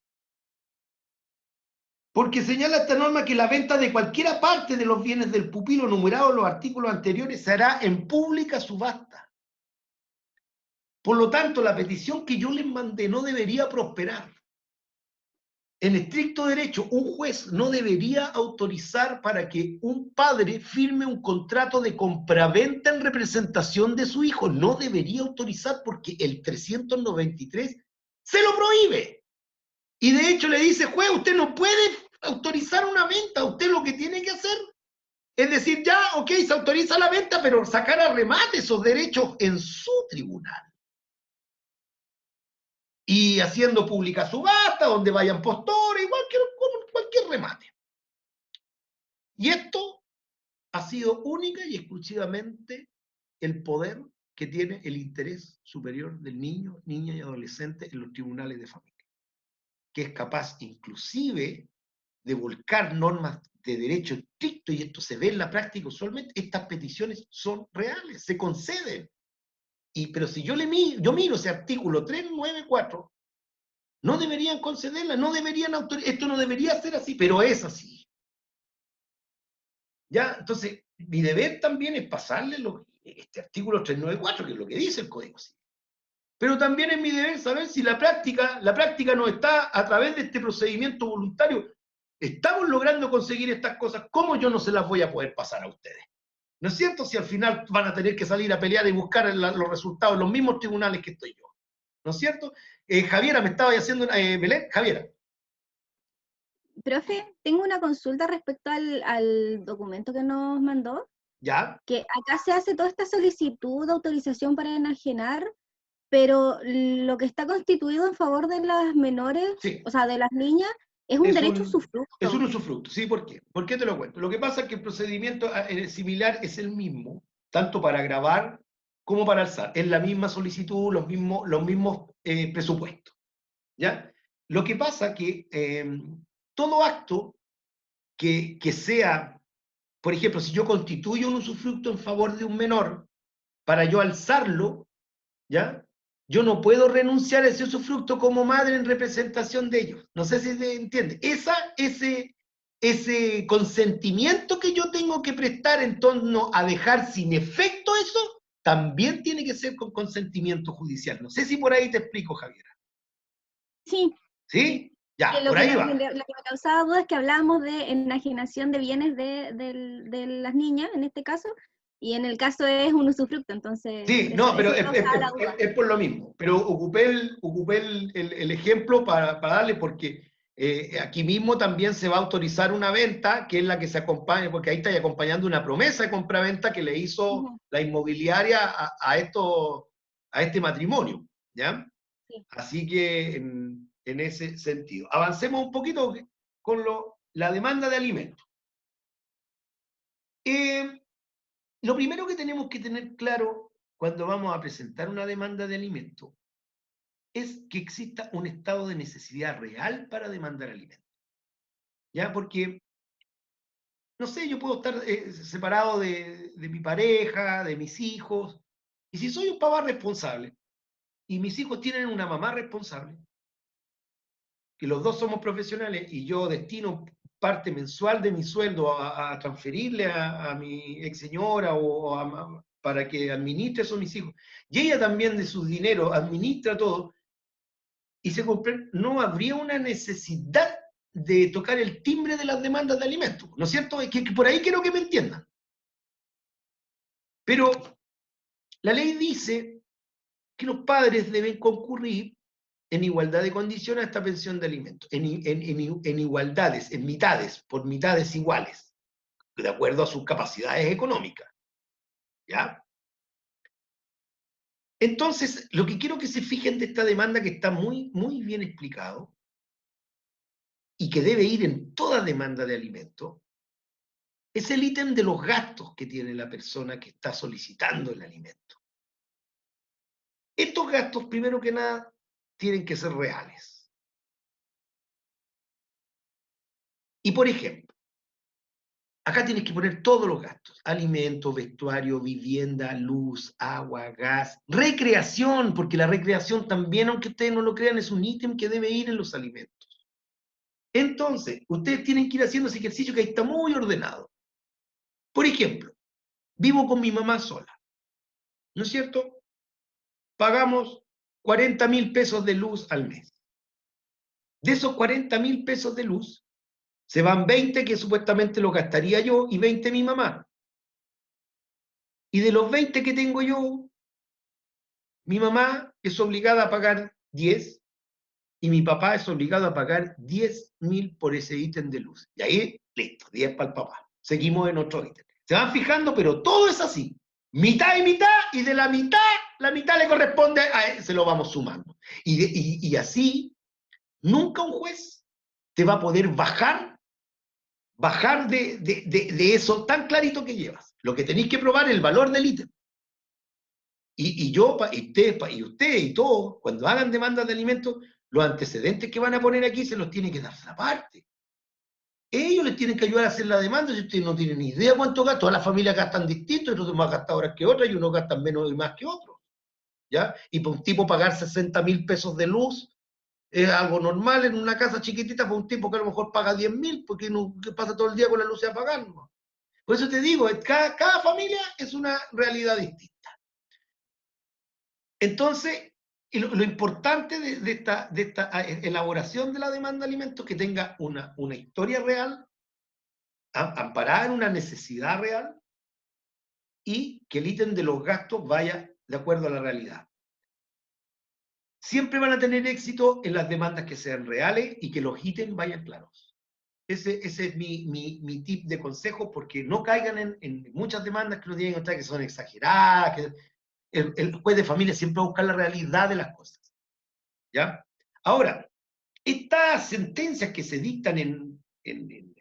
Porque señala esta norma que la venta de cualquiera parte de los bienes del pupilo numerado en los artículos anteriores se hará en pública subasta. Por lo tanto, la petición que yo les mandé no debería prosperar. En estricto derecho, un juez no debería autorizar para que un padre firme un contrato de compraventa en representación de su hijo. No debería autorizar porque el 393 se lo prohíbe. Y de hecho le dice, juez, usted no puede autorizar una venta. Usted lo que tiene que hacer es decir, ya, ok, se autoriza la venta, pero sacar a remate esos derechos en su tribunal. Y haciendo pública subasta, donde vayan postores, igual que cualquier remate. Y esto ha sido única y exclusivamente el poder que tiene el interés superior del niño, niña y adolescente en los tribunales de familia, que es capaz inclusive de volcar normas de derecho estricto, y esto se ve en la práctica usualmente. Estas peticiones son reales, se conceden. Pero si yo miro ese artículo 394, no deberían concederla, no deberían autorizar, esto no debería ser así, pero es así. ¿Ya? Entonces, mi deber también es pasarle este artículo 394, que es lo que dice el Código Civil. Pero también es mi deber saber si la práctica no está a través de este procedimiento voluntario. Estamos logrando conseguir estas cosas, ¿cómo yo no se las voy a poder pasar a ustedes? ¿No es cierto? Si al final van a tener que salir a pelear y buscar los resultados en los mismos tribunales que estoy yo. ¿No es cierto? Javiera, me estaba haciendo Belén, Javiera. Profe, tengo una consulta respecto al documento que nos mandó. ¿Ya? Que acá se hace toda esta solicitud de autorización para enajenar, pero lo que está constituido en favor de las menores, Sí. o sea, de las niñas, es un derecho usufructo. Es un usufructo, ¿sí? ¿Por qué? ¿Por qué te lo cuento? Lo que pasa es que el procedimiento similar es el mismo, tanto para grabar como para alzar. Es la misma solicitud, los mismos presupuestos. ¿Ya? Lo que pasa que todo acto que sea, por ejemplo, si yo constituyo un usufructo en favor de un menor, para yo alzarlo, ¿ya? Yo no puedo renunciar a ese usufructo como madre en representación de ellos. No sé si se entiende. Ese consentimiento que yo tengo que prestar en torno a dejar sin efecto eso, también tiene que ser con consentimiento judicial. No sé si por ahí te explico, Javiera. Sí. ¿Sí? Ya, Lo por que ahí va. lo que me causaba duda es que hablábamos de enajenación de bienes de las niñas, en este caso, y en el caso es un usufructo, entonces Sí, no, pero eso me causaba la duda. es por lo mismo. Pero ocupé el ejemplo para darle, porque aquí mismo también se va a autorizar una venta, que es la que se acompaña, porque ahí está acompañando una promesa de compraventa que le hizo la inmobiliaria a este matrimonio, ¿ya? Sí. Así que en ese sentido. Avancemos un poquito con la demanda de alimentos. Lo primero que tenemos que tener claro cuando vamos a presentar una demanda de alimentos es que exista un estado de necesidad real para demandar alimentos. ¿Ya? Porque, no sé, yo puedo estar separado de mi pareja, de mis hijos, y si soy un papá responsable y mis hijos tienen una mamá responsable, que los dos somos profesionales y yo destino parte mensual de mi sueldo a transferirle a mi ex señora para que administre eso a mis hijos, y ella también de su dinero administra todo, y no habría una necesidad de tocar el timbre de las demandas de alimentos, ¿no es cierto? Es que por ahí quiero que me entiendan. Pero la ley dice que los padres deben concurrir en igualdad de condiciones a esta pensión de alimentos, en igualdades, en mitades, por mitades iguales, de acuerdo a sus capacidades económicas. ¿Ya? Entonces, lo que quiero que se fijen de esta demanda, que está muy, muy bien explicado, y que debe ir en toda demanda de alimentos, es el ítem de los gastos que tiene la persona que está solicitando el alimento. Estos gastos, primero que nada, tienen que ser reales. Y por ejemplo, acá tienes que poner todos los gastos: alimentos, vestuario, vivienda, luz, agua, gas, recreación, porque la recreación también, aunque ustedes no lo crean, es un ítem que debe ir en los alimentos. Entonces, ustedes tienen que ir haciendo ese ejercicio que ahí está muy ordenado. Por ejemplo, vivo con mi mamá sola, ¿no es cierto? Pagamos 40.000 pesos de luz al mes. De esos 40.000 pesos de luz, se van 20 que supuestamente lo gastaría yo y 20 mi mamá. Y de los 20 que tengo yo, mi mamá es obligada a pagar 10 y mi papá es obligado a pagar 10.000 por ese ítem de luz. Y ahí, listo, 10 para el papá. Seguimos en otro ítem. Se van fijando, pero todo es así. Mitad y mitad, y de la mitad le corresponde a él, se lo vamos sumando. Y así, nunca un juez te va a poder bajar de eso tan clarito que llevas. Lo que tenéis que probar es el valor del ítem. Y usted y todos, cuando hagan demandas de alimentos, los antecedentes que van a poner aquí se los tiene que dar aparte. Ellos les tienen que ayudar a hacer la demanda. Si ustedes no tienen ni idea cuánto gastan, todas las familias gastan distinto, y otros más gastadoras que otras, y unos gastan menos y más que otros. ¿Ya? Y para un tipo pagar 60.000 pesos de luz es algo normal en una casa chiquitita, para un tipo que a lo mejor paga 10.000, porque no, que pasa todo el día con la luz apagando. Por eso te digo, cada familia es una realidad distinta. Entonces, lo importante de esta elaboración de la demanda de alimentos es que tenga una historia real, amparada en una necesidad real, y que el ítem de los gastos vaya de acuerdo a la realidad. Siempre van a tener éxito en las demandas que sean reales y que los ítems vayan claros. Ese es mi tip de consejo, porque no caigan en muchas demandas que no tienen que estar, que son exageradas, que el juez de familia siempre va a buscar la realidad de las cosas. ¿Ya? Ahora, estas sentencias que se dictan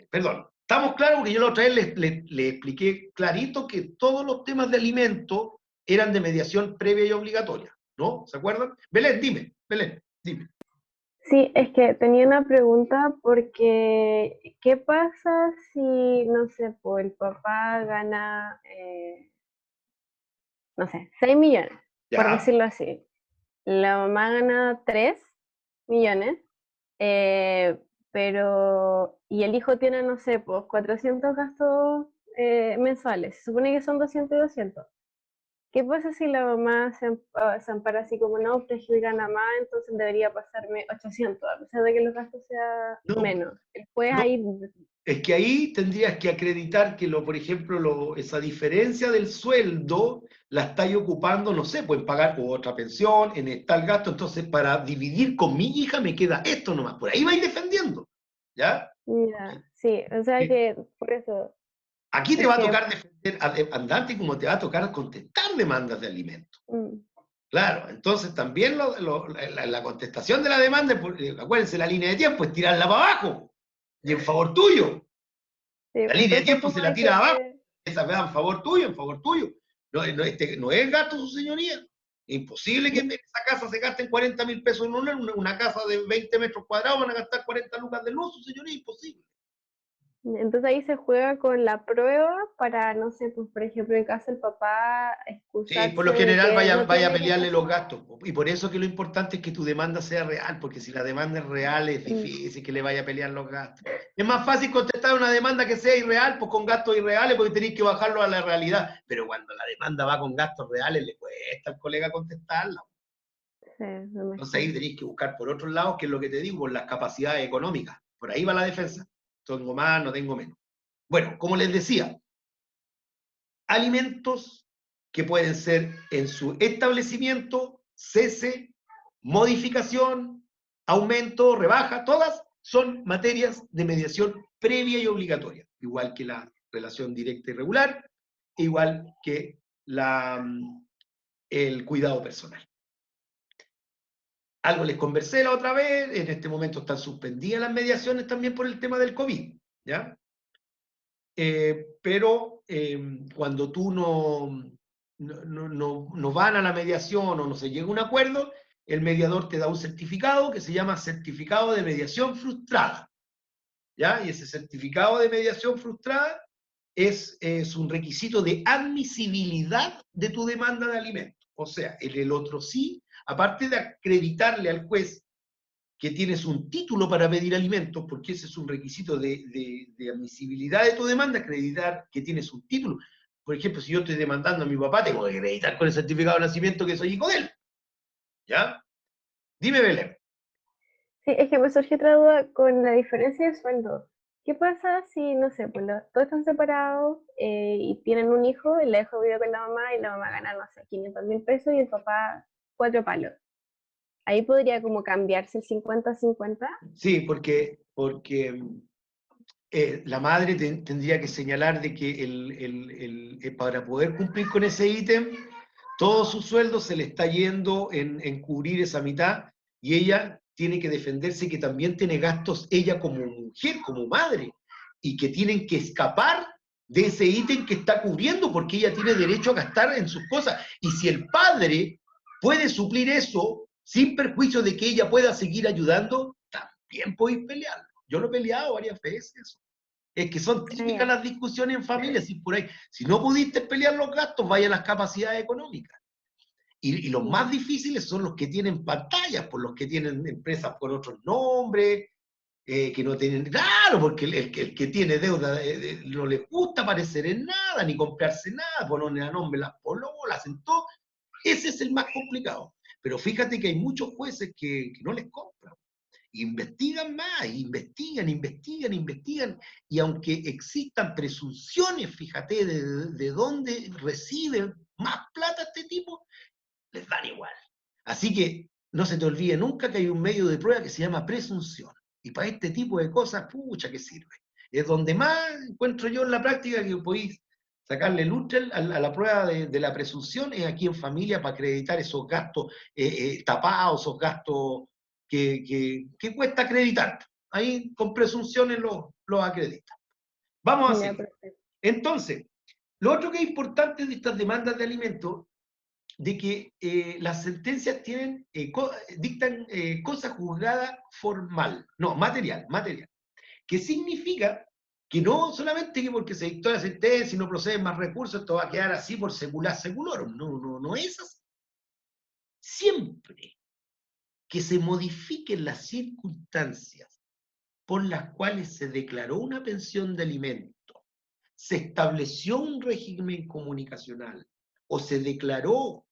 perdón, estamos claros, porque yo la otra vez le expliqué clarito que todos los temas de alimentos eran de mediación previa y obligatoria, ¿no? ¿Se acuerdan? Belén, dime, Belén, dime. Sí, es que tenía una pregunta porque ¿qué pasa si, no sé, pues el papá gana, no sé, 6 millones, por ¿Ya? decirlo así? La mamá gana 3 millones, eh, pero, y el hijo tiene, no sé, pues 400 gastos mensuales. Se supone que son 200 y 200. ¿Qué pasa si la mamá se ampara así como no, Fregil gana más, entonces debería pasarme 800, a pesar de que los gastos sean No, menos? El juez no, ahí, es que ahí tendrías que acreditar que, por ejemplo, esa diferencia del sueldo la estáis ocupando, no sé, pueden pagar otra pensión, en tal gasto, entonces para dividir con mi hija me queda esto nomás. Por ahí vais defendiendo, ¿ya? mira, sí, o sea Eh, que por eso, Aquí te es va a que, tocar defender a demandante como te va a tocar contestar demandas de alimentos. mm, Claro, entonces también la contestación de la demanda, acuérdense, la línea de tiempo es tirarla para abajo y en favor tuyo. sí, La línea de entonces tiempo tú se me la dices tira abajo, que, esa va en favor tuyo, en favor tuyo. No, no es gasto, su señoría. Es imposible que en esa casa se gasten 40.000 pesos en una casa de 20 metros cuadrados, van a gastar 40 lucas de luz, su señoría, imposible. entonces ahí se juega con la prueba para, no sé, pues por ejemplo, en caso del papá Sí, por excusarse lo de general que vaya, no vaya a tiene pelearle capacidad. los gastos. Y por eso que lo importante es que tu demanda sea real, porque si la demanda es real es Mm, difícil que le vaya a pelear los gastos. Es más fácil contestar una demanda que sea irreal, pues con gastos irreales, porque tenéis que bajarlo a la realidad. Pero cuando la demanda va con gastos reales, le cuesta al colega contestarla. sí, me Entonces ahí imagino. tenéis que buscar por otros lados, que es lo que te digo, por las capacidades económicas. Por ahí va la defensa. Tengo más, no tengo menos. Bueno, como les decía, alimentos que pueden ser en su establecimiento, cese, modificación, aumento, rebaja, todas son materias de mediación previa y obligatoria, igual que la relación directa y regular, igual que el cuidado personal. Algo les conversé la otra vez, en este momento están suspendidas las mediaciones también por el tema del COVID, ¿ya? Pero cuando tú no van a la mediación o no se llega a un acuerdo, el mediador te da un certificado que se llama certificado de mediación frustrada, ¿ya? Y ese certificado de mediación frustrada es un requisito de admisibilidad de tu demanda de alimentos. O sea, el otro sí, aparte de acreditarle al juez que tienes un título para pedir alimentos, porque ese es un requisito de admisibilidad de tu demanda, acreditar que tienes un título. Por ejemplo, si yo estoy demandando a mi papá, tengo que acreditar con el certificado de nacimiento que soy hijo de él. ¿Ya? Dime, Belén. Sí, es que me surge otra duda con la diferencia de sueldo. ¿Qué pasa si, no sé, pues todos están separados y tienen un hijo, el hijo vive con la mamá y la mamá gana, no sé, 500.000 pesos y el papá 4 palos? Ahí podría como cambiarse el 50-50. Sí, porque la madre tendría que señalar de que para poder cumplir con ese ítem, todo su sueldo se le está yendo en cubrir esa mitad y ella tiene que defenderse que también tiene gastos ella como mujer, como madre, y que tienen que escapar de ese ítem que está cubriendo porque ella tiene derecho a gastar en sus cosas. Y si el padre puede suplir eso sin perjuicio de que ella pueda seguir ayudando, también podéis pelearlo. Yo lo he peleado varias veces. Es que son Ah, típicas ya. las discusiones en familia, si por ahí, si no pudiste pelear los gastos, vaya a las capacidades económicas. Y los más Mm, difíciles son los que tienen pantallas, por los que tienen empresas por otros nombres, que no tienen, claro, porque el que tiene deuda no le gusta aparecer en nada, ni comprarse nada, ponerle a nombre las pololas, en todo. Ese es el más complicado. Pero fíjate que hay muchos jueces que no les compran investigan más, investigan, investigan, investigan, y aunque existan presunciones, fíjate, de dónde reciben más plata este tipo, les dan igual. Así que no se te olvide nunca que hay un medio de prueba que se llama presunción. Y para este tipo de cosas, pucha, que sirve. Es donde más encuentro yo en la práctica que podéis sacarle lustre a la prueba de la presunción, es aquí en familia para acreditar esos gastos tapados, esos gastos que cuesta acreditar. Ahí con presunciones lo acredita. Vamos a ya, seguir. perfecto. Entonces, lo otro que es importante de estas demandas de alimentos de que las sentencias tienen, dictan cosa juzgada formal, no, material, que significa que no solamente que porque se dictó la sentencia y no proceden más recursos, esto va a quedar así por secular seculorum, no es así. Siempre que se modifiquen las circunstancias por las cuales se declaró una pensión de alimento, se estableció un régimen comunicacional o se declaró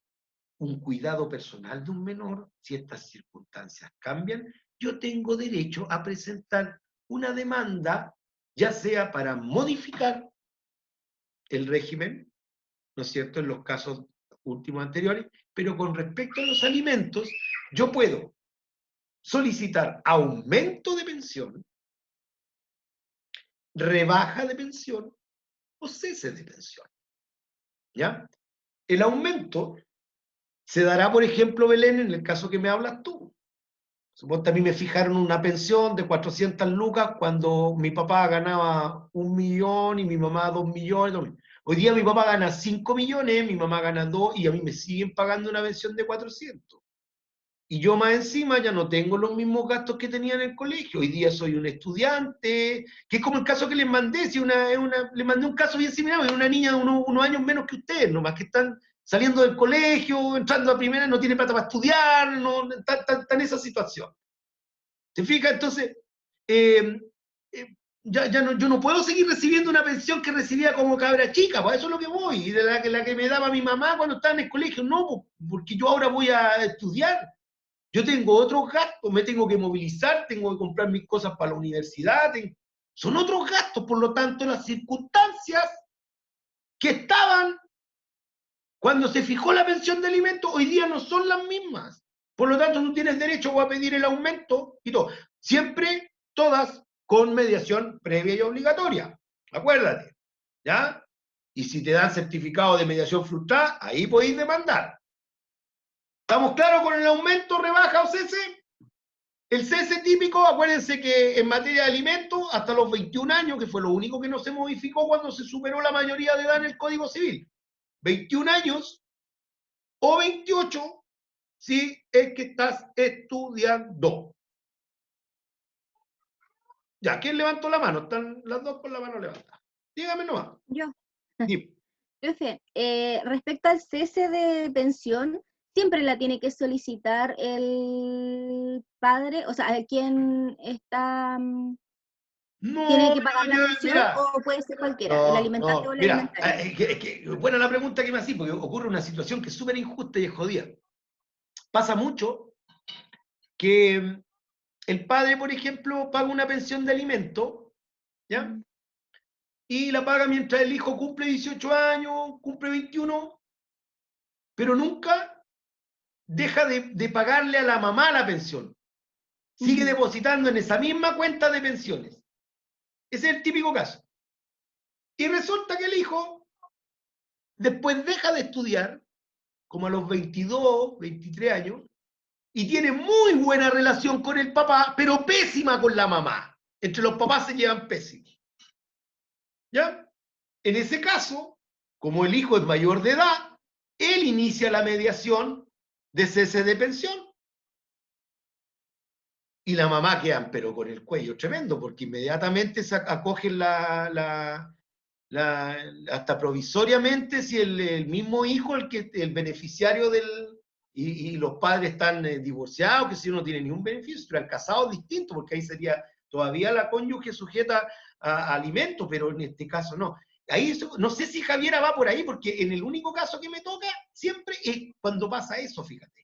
un cuidado personal de un menor, si estas circunstancias cambian, yo tengo derecho a presentar una demanda, ya sea para modificar el régimen, ¿no es cierto?, en los casos últimos anteriores, pero con respecto a los alimentos, yo puedo solicitar aumento de pensión, rebaja de pensión o cese de pensión. ¿Ya? El aumento se dará, por ejemplo, Belén, en el caso que me hablas tú. Suponte a mí me fijaron una pensión de 400 lucas cuando mi papá ganaba 1 millón y mi mamá 2 millones. Hoy día mi papá gana 5 millones, mi mamá gana 2 y a mí me siguen pagando una pensión de 400. Y yo más encima ya no tengo los mismos gastos que tenía en el colegio. Hoy día soy un estudiante, que es como el caso que les mandé. Si le mandé un caso bien similar, es una niña de unos años menos que ustedes, nomás que están saliendo del colegio, entrando a primera, no tiene plata para estudiar, no, está en esa situación. ¿Te fijas? Entonces, yo no puedo seguir recibiendo una pensión que recibía como cabra chica, pues eso es lo que voy, y de la que me daba mi mamá cuando estaba en el colegio. No, porque yo ahora voy a estudiar. Yo tengo otros gastos, me tengo que movilizar, tengo que comprar mis cosas para la universidad, son otros gastos, por lo tanto las circunstancias que estaban cuando se fijó la pensión de alimentos hoy día no son las mismas. Por lo tanto, tú tienes derecho a pedir el aumento y todo. Siempre, todas con mediación previa y obligatoria. Acuérdate, ¿ya? Y si te dan certificado de mediación frustrada, ahí podéis demandar. ¿Estamos claros con el aumento, rebaja o cese? El cese típico, acuérdense que en materia de alimentos, hasta los 21 años, que fue lo único que no se modificó cuando se superó la mayoría de edad en el Código Civil. 21 años o 28 si es que estás estudiando. Ya, ¿quién levantó la mano? Están las dos con la mano levantada. Dígame nomás. Yo. Sí. Profe, respecto al cese de pensión, siempre la tiene que solicitar el padre, o sea, quien está, tiene que pagar la pensión, mira, o puede ser cualquiera, el alimentante o la mira, alimentaria. buena la pregunta que me hacís, porque ocurre una situación que es súper injusta y es jodida. Pasa mucho que el padre, por ejemplo, paga una pensión de alimento, ¿ya? Y la paga mientras el hijo cumple 18 años, cumple 21, pero nunca deja de pagarle a la mamá la pensión. Sigue depositando en esa misma cuenta de pensiones. Ese es el típico caso. Y resulta que el hijo después deja de estudiar, como a los 22, 23 años, y tiene muy buena relación con el papá, pero pésima con la mamá. Entre los papás se llevan pésimos. ¿Ya? En ese caso, como el hijo es mayor de edad, él inicia la mediación de cese de pensión. Y la mamá quedan, pero con el cuello tremendo, porque inmediatamente se acogen hasta provisoriamente, si el mismo hijo, el beneficiario y los padres están divorciados, que si no tiene ningún beneficio, están casados distinto, porque ahí sería todavía la cónyuge sujeta a alimentos, pero en este caso no. Ahí no sé si Javiera va por ahí, porque en el único caso que me toca siempre es cuando pasa eso, fíjate.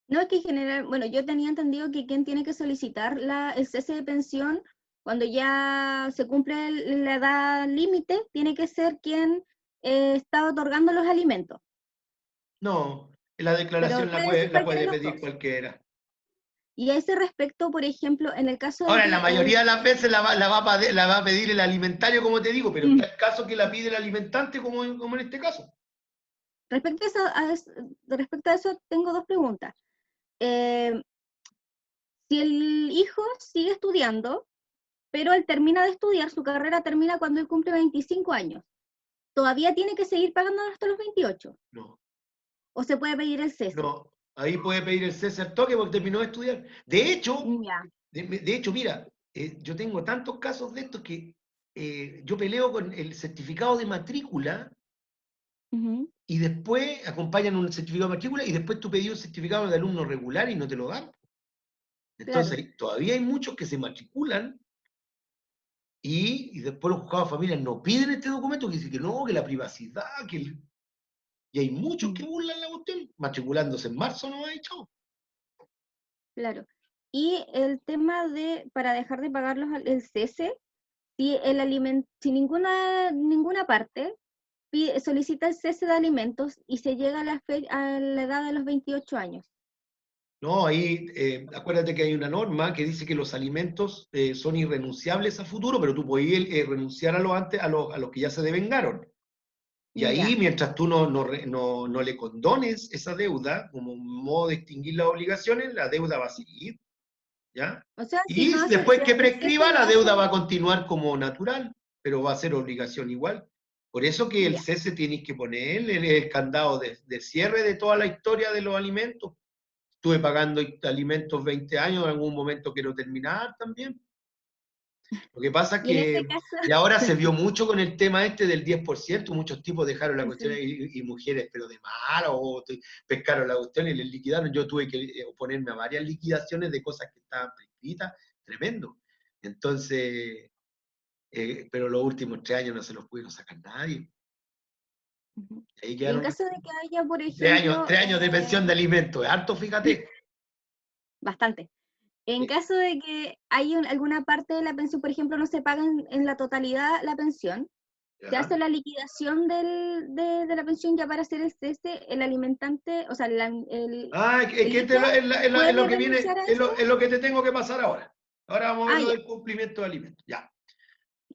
No, es que en general, bueno, yo tenía entendido que quien tiene que solicitar el cese de pensión cuando ya se cumple la edad límite, tiene que ser quien está otorgando los alimentos. No, la declaración Pero la puede pedir cualquiera. Y a ese respecto, por ejemplo, en el caso de Ahora, la mayoría de las veces la va a pedir el alimentario, como te digo, pero está el caso que la pide el alimentante, como en este caso. Respecto a eso, tengo dos preguntas. Si el hijo sigue estudiando, pero él termina de estudiar, su carrera termina cuando él cumple 25 años, ¿todavía tiene que seguir pagando hasta los 28? No. ¿O se puede pedir el cese? No, ahí puede pedir el cese al toque porque terminó de estudiar. De hecho, Ya. mira, yo tengo tantos casos de estos que yo peleo con el certificado de matrícula Ujú. y después acompañan un certificado de matrícula y después tú pedís un certificado de alumno regular y no te lo dan. Claro. Entonces, todavía hay muchos que se matriculan y después los juzgados de familia no piden este documento que dice que no, que la privacidad, y hay muchos que Mm, burlan la cuestión, matriculándose en marzo no hay, chao. claro. Y el tema de, para dejar de pagar el cese, si si ninguna parte solicita el cese de alimentos y se llega a la edad de los 28 años. No, ahí acuérdate que hay una norma que dice que los alimentos son irrenunciables a futuro, pero tú puedes renunciar a los antes, a los que ya se devengaron. Y ahí, Ya. mientras tú no le condones esa deuda, como un modo de extinguir las obligaciones, la deuda va a seguir, ¿ya? O sea, si Y no hace, después que el cese prescriba, lo la deuda va a hace, continuar como natural, pero va a ser obligación igual. Por eso que el ya. cese tienes que poner el candado de cierre de toda la historia de los alimentos. Estuve pagando alimentos 20 años, en algún momento quiero terminar también. Lo que pasa es Y en ese que, caso, y ahora se vio mucho con el tema este del 10%, muchos tipos dejaron la cuestión sí. y mujeres, pero de malo, o pescaron la cuestión y les liquidaron. Yo tuve que oponerme a varias liquidaciones de cosas que estaban prescritas, tremendo. Entonces, pero los últimos 3 años no se los pudieron sacar nadie. Ujú. Ahí Y en quedaron caso de que haya, por 3 años, ejemplo, 3 años de pensión de alimentos, es harto, fíjate. bastante. En caso de que hay alguna parte de la pensión, por ejemplo, no se paga en la totalidad la pensión, se ¿Ya? hace la liquidación de la pensión ya para hacer el cese, el alimentante, o sea, Ah, el que hijo es lo puede que renunciar viene, a eso. es lo que te tengo que pasar ahora. Ahora vamos a ver Ah, lo ya, del cumplimiento de alimentos. Ya. gracias.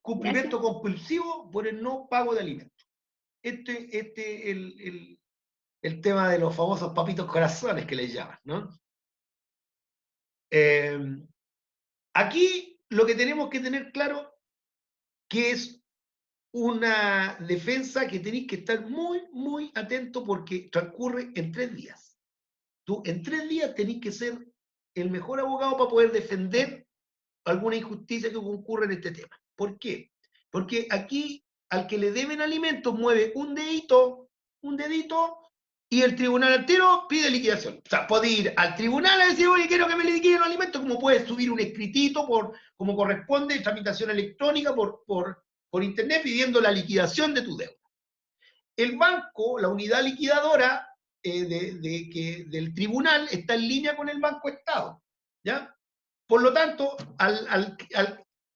Cumplimiento compulsivo por el no pago de alimentos. Este es el tema de los famosos papitos corazones que les llaman, ¿no? Eh, aquí lo que tenemos que tener claro que es una defensa que tenéis que estar muy, muy atento porque transcurre en 3 días. Tú en 3 días tenéis que ser el mejor abogado para poder defender alguna injusticia que concurre en este tema. ¿Por qué? Porque aquí al que le deben alimentos mueve un dedito, y el tribunal al tiro pide liquidación. O sea, puede ir al tribunal a decir, oye, quiero que me liquiden los alimentos, como puede subir un escritito como corresponde, tramitación electrónica por internet pidiendo la liquidación de tu deuda. El banco, la unidad liquidadora del tribunal está en línea con el Banco Estado, ¿ya? Por lo tanto,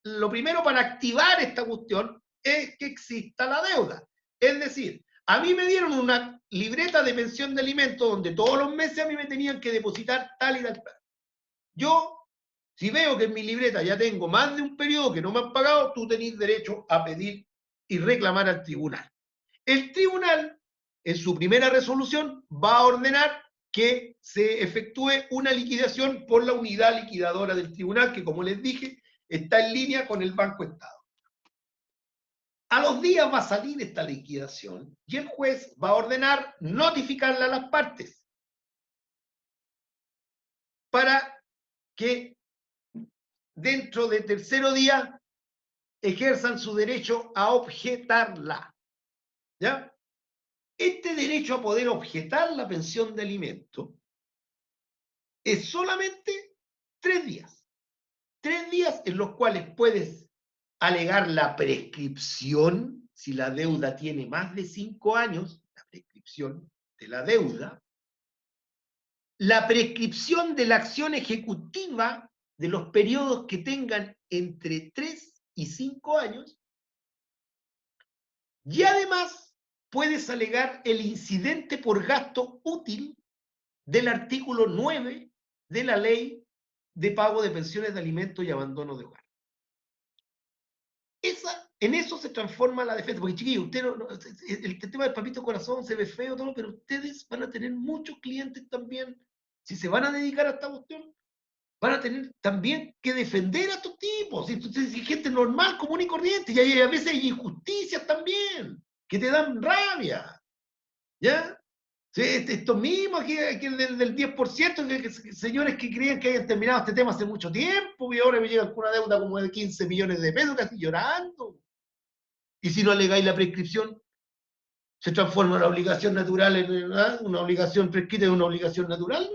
lo primero para activar esta cuestión es que exista la deuda. Es decir, a mí me dieron una libreta de pensión de alimentos donde todos los meses a mí me tenían que depositar tal y tal. Yo, si veo que en mi libreta ya tengo más de un periodo que no me han pagado, tú tenés derecho a pedir y reclamar al tribunal. El tribunal, en su primera resolución, va a ordenar que se efectúe una liquidación por la unidad liquidadora del tribunal, que como les dije, está en línea con el Banco Estado. A los días va a salir esta liquidación y el juez va a ordenar notificarla a las partes para que dentro del tercero día ejerzan su derecho a objetarla. ¿Ya? Este derecho a poder objetar la pensión de alimento es solamente 3 días. 3 días en los cuales puedes alegar la prescripción, si la deuda tiene más de 5 años, la prescripción de la deuda, la prescripción de la acción ejecutiva de los periodos que tengan entre 3 y 5 años, y además puedes alegar el incidente por gasto útil del artículo 9 de la ley de pago de pensiones de alimentos y abandono de hogar. En eso se transforma la defensa, porque chiquillos, el tema del papito corazón se ve feo, todo, pero ustedes van a tener muchos clientes también, si se van a dedicar a esta cuestión, van a tener también que defender a estos tipos, si gente normal, común y corriente, y a veces hay injusticias también, que te dan rabia, ¿ya? Sí, estos mismos, aquí del 10%, señores que creían que habían terminado este tema hace mucho tiempo, y ahora me llegan con una deuda como de 15 millones de pesos, casi llorando. Y si no alegáis la prescripción, se transforma una obligación natural en una obligación prescrita en una obligación natural.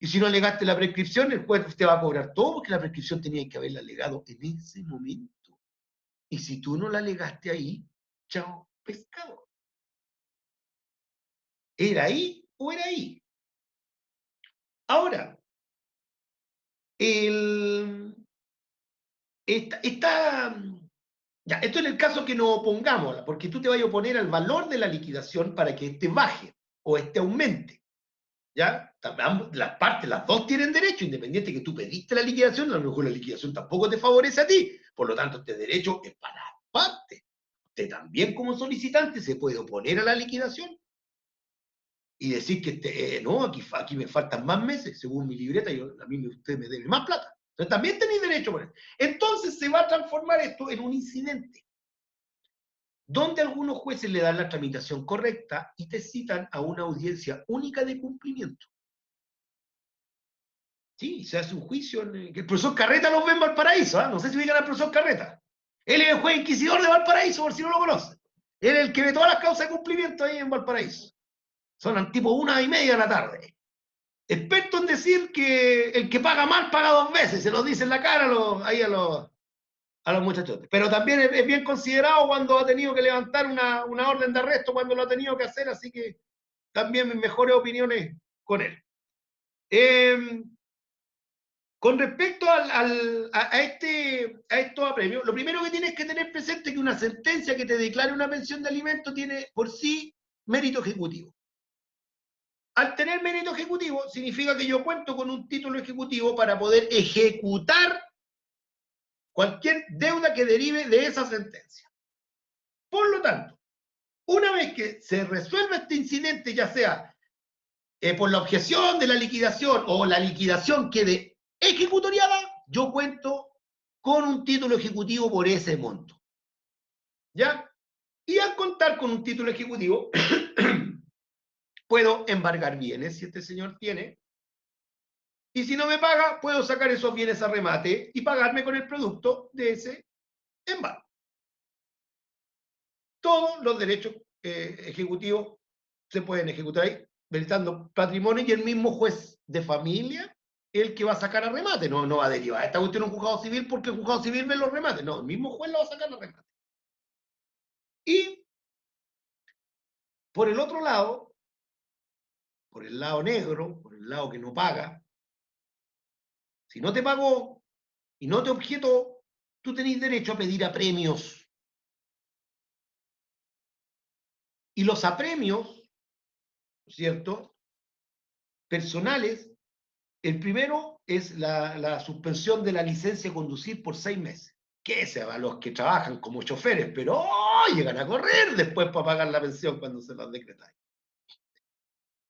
Y si no alegaste la prescripción, el juez te va a cobrar todo, porque la prescripción tenía que haberla alegado en ese momento. Y si tú no la alegaste ahí, chao, pescado. ¿Era ahí o era ahí? Ahora, ya, esto en el caso que nos opongamos, porque tú te vas a oponer al valor de la liquidación para que este baje o este aumente. ¿Ya? Las partes, las dos tienen derecho, independiente que tú pediste la liquidación, a lo mejor la liquidación tampoco te favorece a ti, por lo tanto este derecho es para las partes. Usted también como solicitante se puede oponer a la liquidación y decir que no, aquí me faltan más meses, según mi libreta, a mí usted me debe más plata. Entonces también tenéis derecho por eso. Entonces se va a transformar esto en un incidente, donde algunos jueces le dan la tramitación correcta y te citan a una audiencia única de cumplimiento. Sí, se hace un juicio. Que el profesor Carreta los ve en Valparaíso, ¿eh? No sé si ubican al profesor Carreta. Él es el juez inquisidor de Valparaíso, por si no lo conocen. Él es el que ve todas las causas de cumplimiento ahí en Valparaíso. Son tipo 1:30 de la tarde. Experto en decir que el que paga mal paga 2 veces, se lo dice en la cara a los muchachos. Pero también es bien considerado cuando ha tenido que levantar una orden de arresto, cuando lo ha tenido que hacer, así que también mis mejores opiniones con él. Con respecto a estos apremios, lo primero que tienes que tener presente es que una sentencia que te declare una pensión de alimento tiene por sí mérito ejecutivo. Al tener mérito ejecutivo, significa que yo cuento con un título ejecutivo para poder ejecutar cualquier deuda que derive de esa sentencia. Por lo tanto, una vez que se resuelva este incidente, ya sea por la objeción de la liquidación o la liquidación quede ejecutoriada, yo cuento con un título ejecutivo por ese monto. ¿Ya? Y al contar con un título ejecutivo, puedo embargar bienes si este señor tiene, y si no me paga, puedo sacar esos bienes a remate y pagarme con el producto de ese embargo. Todos los derechos ejecutivos se pueden ejecutar ahí, habilitando patrimonio, y el mismo juez de familia el que va a sacar a remate, no va a derivar esta cuestión a un juzgado civil porque el juzgado civil ve los remates, no, el mismo juez lo va a sacar a remate. Y por el otro lado, por el lado negro, por el lado que no paga, si no te pagó y no te objetó, tú tenés derecho a pedir apremios. Y los apremios, ¿cierto?, personales, el primero es la suspensión de la licencia de conducir por 6 meses. Que se va a los que trabajan como choferes, pero llegan a correr después para pagar la pensión cuando se los decretan.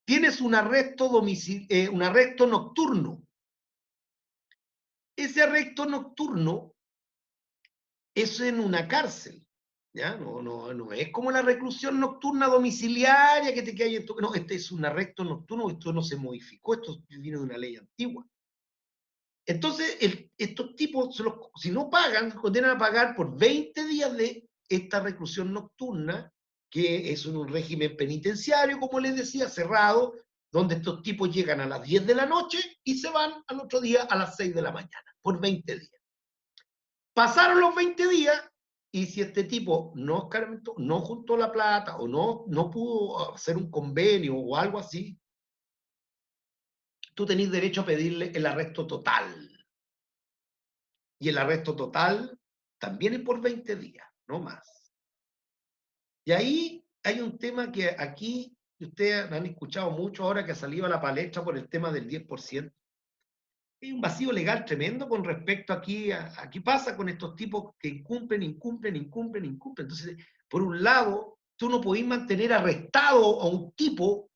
Tienes un arresto nocturno. Ese arresto nocturno es en una cárcel. ¿Ya? No es como la reclusión nocturna domiciliaria que te queda ahí en tu... No, este es un arresto nocturno, esto no se modificó, esto viene de una ley antigua. Entonces, estos tipos, si no pagan, condenan a pagar por 20 días de esta reclusión nocturna, que es un régimen penitenciario, como les decía, cerrado, donde estos tipos llegan a las 10 de la noche y se van al otro día a las 6 de la mañana, por 20 días. Pasaron los 20 días, y si este tipo no juntó la plata o no pudo hacer un convenio o algo así, tú tenés derecho a pedirle el arresto total. Y el arresto total también es por 20 días, no más. Y ahí hay un tema que aquí ustedes han escuchado mucho ahora que ha salido a la palestra por el tema del 10%. Hay un vacío legal tremendo con respecto aquí a qué pasa con estos tipos que incumplen. Entonces, por un lado, tú no podés mantener arrestado a un tipo,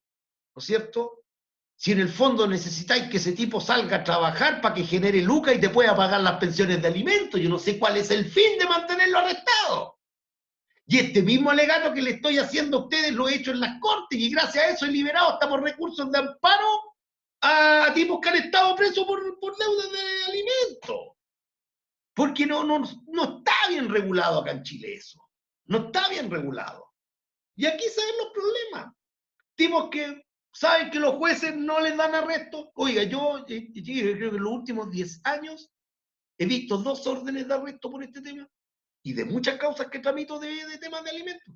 ¿no es cierto?, si en el fondo necesitáis que ese tipo salga a trabajar para que genere lucas y te pueda pagar las pensiones de alimentos. Yo no sé cuál es el fin de mantenerlo arrestado. Y este mismo alegato que le estoy haciendo a ustedes lo he hecho en las cortes y gracias a eso he liberado hasta por recursos de amparo a tipos que han estado presos por deuda de alimentos. Porque no está bien regulado acá en Chile eso. No está bien regulado. Y aquí se ven los problemas. Tipos que saben que los jueces no les dan arresto. Oiga, yo creo que en los últimos 10 años he visto 2 órdenes de arresto por este tema y de muchas causas que tramito de temas de alimentos.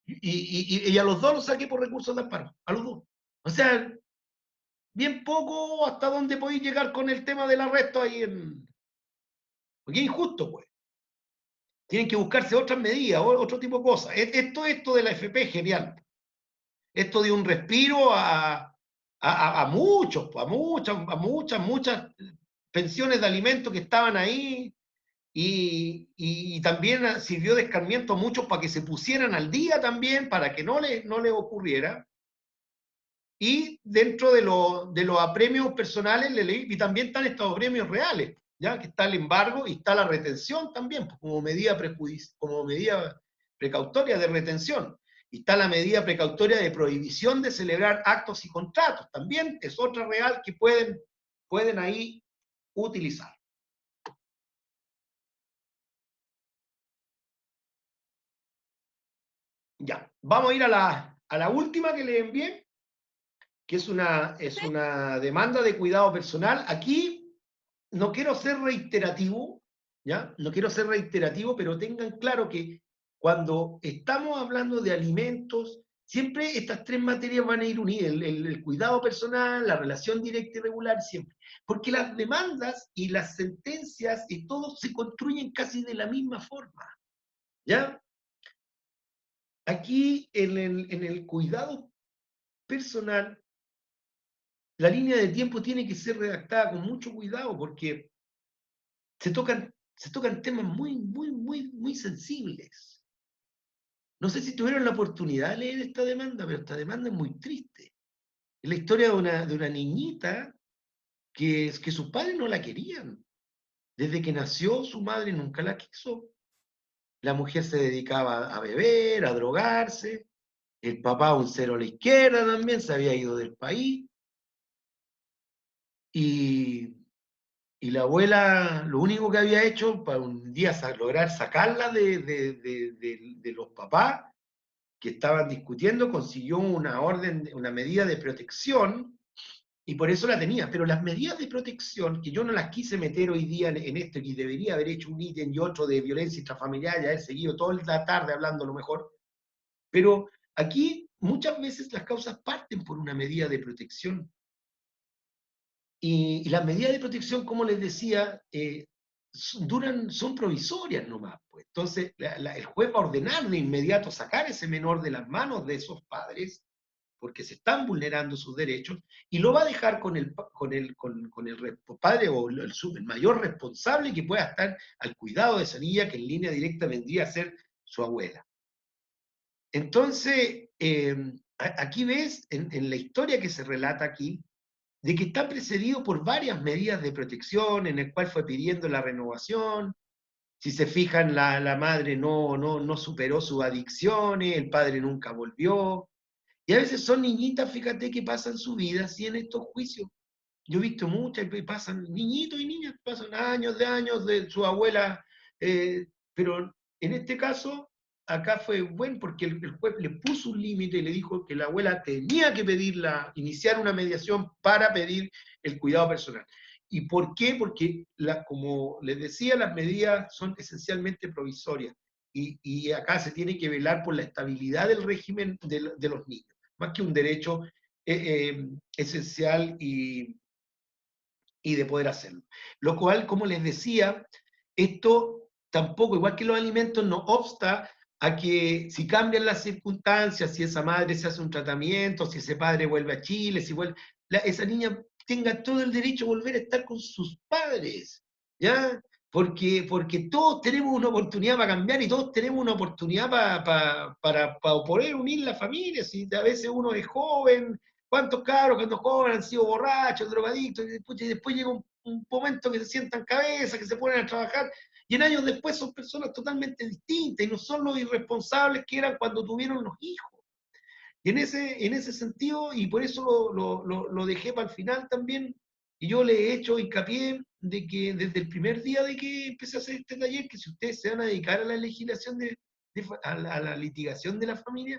Y a los 2 los saqué por recursos de amparo, a los 2. O sea, bien poco hasta dónde podéis llegar con el tema del arresto ahí en... Porque es injusto, pues. Tienen que buscarse otras medidas, otro tipo de cosas. Esto de la FP es genial. Esto de un respiro a muchas pensiones de alimentos que estaban ahí y también sirvió de escarmiento a muchos para que se pusieran al día también, para que no les ocurriera. Y dentro de los apremios personales, y también están estos apremios reales, ¿ya? Que está el embargo y está la retención también, como medida precautoria de retención. Y está la medida precautoria de prohibición de celebrar actos y contratos. También es otra real que pueden ahí utilizar. Ya, vamos a ir a la última que le envié, que es una demanda de cuidado personal. Aquí no quiero ser reiterativo, ¿ya? No quiero ser reiterativo, pero tengan claro que cuando estamos hablando de alimentos, siempre estas 3 materias van a ir unidas, el cuidado personal, la relación directa y regular, siempre. Porque las demandas y las sentencias y todo se construyen casi de la misma forma, ¿ya? Aquí en el cuidado personal, la línea de tiempo tiene que ser redactada con mucho cuidado porque se tocan temas muy sensibles. No sé si tuvieron la oportunidad de leer esta demanda, pero esta demanda es muy triste. Es la historia de una niñita que sus padres no la querían. Desde que nació, su madre nunca la quiso. La mujer se dedicaba a beber, a drogarse. El papá, un cero a la izquierda también, se había ido del país. Y la abuela, lo único que había hecho para un día lograr sacarla de los papás que estaban discutiendo, consiguió una medida de protección, y por eso la tenía. Pero las medidas de protección, que yo no las quise meter hoy día en esto, y debería haber hecho un ítem y otro de violencia intrafamiliar y haber seguido toda la tarde hablando a lo mejor, pero aquí muchas veces las causas parten por una medida de protección. Y las medidas de protección, como les decía, son provisorias nomás. Pues. Entonces, el juez va a ordenar de inmediato sacar ese menor de las manos de esos padres, porque se están vulnerando sus derechos, y lo va a dejar con el padre o el mayor responsable que pueda estar al cuidado de esa niña, que en línea directa vendría a ser su abuela. Entonces, aquí ves, en la historia que se relata aquí, de que está precedido por varias medidas de protección, en el cual fue pidiendo la renovación. Si se fijan, la madre no superó sus adicciones, el padre nunca volvió. Y a veces son niñitas, fíjate, que pasan su vida así en estos juicios. Yo he visto muchas, y pasan niñitos y niñas, pasan años de su abuela, pero en este caso, acá fue bueno porque el juez le puso un límite y le dijo que la abuela tenía que iniciar una mediación para pedir el cuidado personal. ¿Y por qué? Porque, como les decía, las medidas son esencialmente provisorias y acá se tiene que velar por la estabilidad del régimen de los niños, más que un derecho esencial y de poder hacerlo. Lo cual, como les decía, esto tampoco, igual que los alimentos, no obsta a que si cambian las circunstancias, si esa madre se hace un tratamiento, si ese padre vuelve a Chile, si esa niña tenga todo el derecho a volver a estar con sus padres, ¿ya? Porque todos tenemos una oportunidad para cambiar y todos tenemos una oportunidad para poder unir la familia. Si a veces uno es joven, ¿cuántos cabros cuando jóvenes han sido borrachos, drogadictos, y después llega un momento que se sientan cabeza, que se ponen a trabajar, y en años después son personas totalmente distintas, y no son los irresponsables que eran cuando tuvieron los hijos. Y en ese sentido, y por eso lo dejé para el final también, y yo le he hecho hincapié de que desde el primer día de que empecé a hacer este taller, que si ustedes se van a dedicar a la legislación a la litigación de la familia,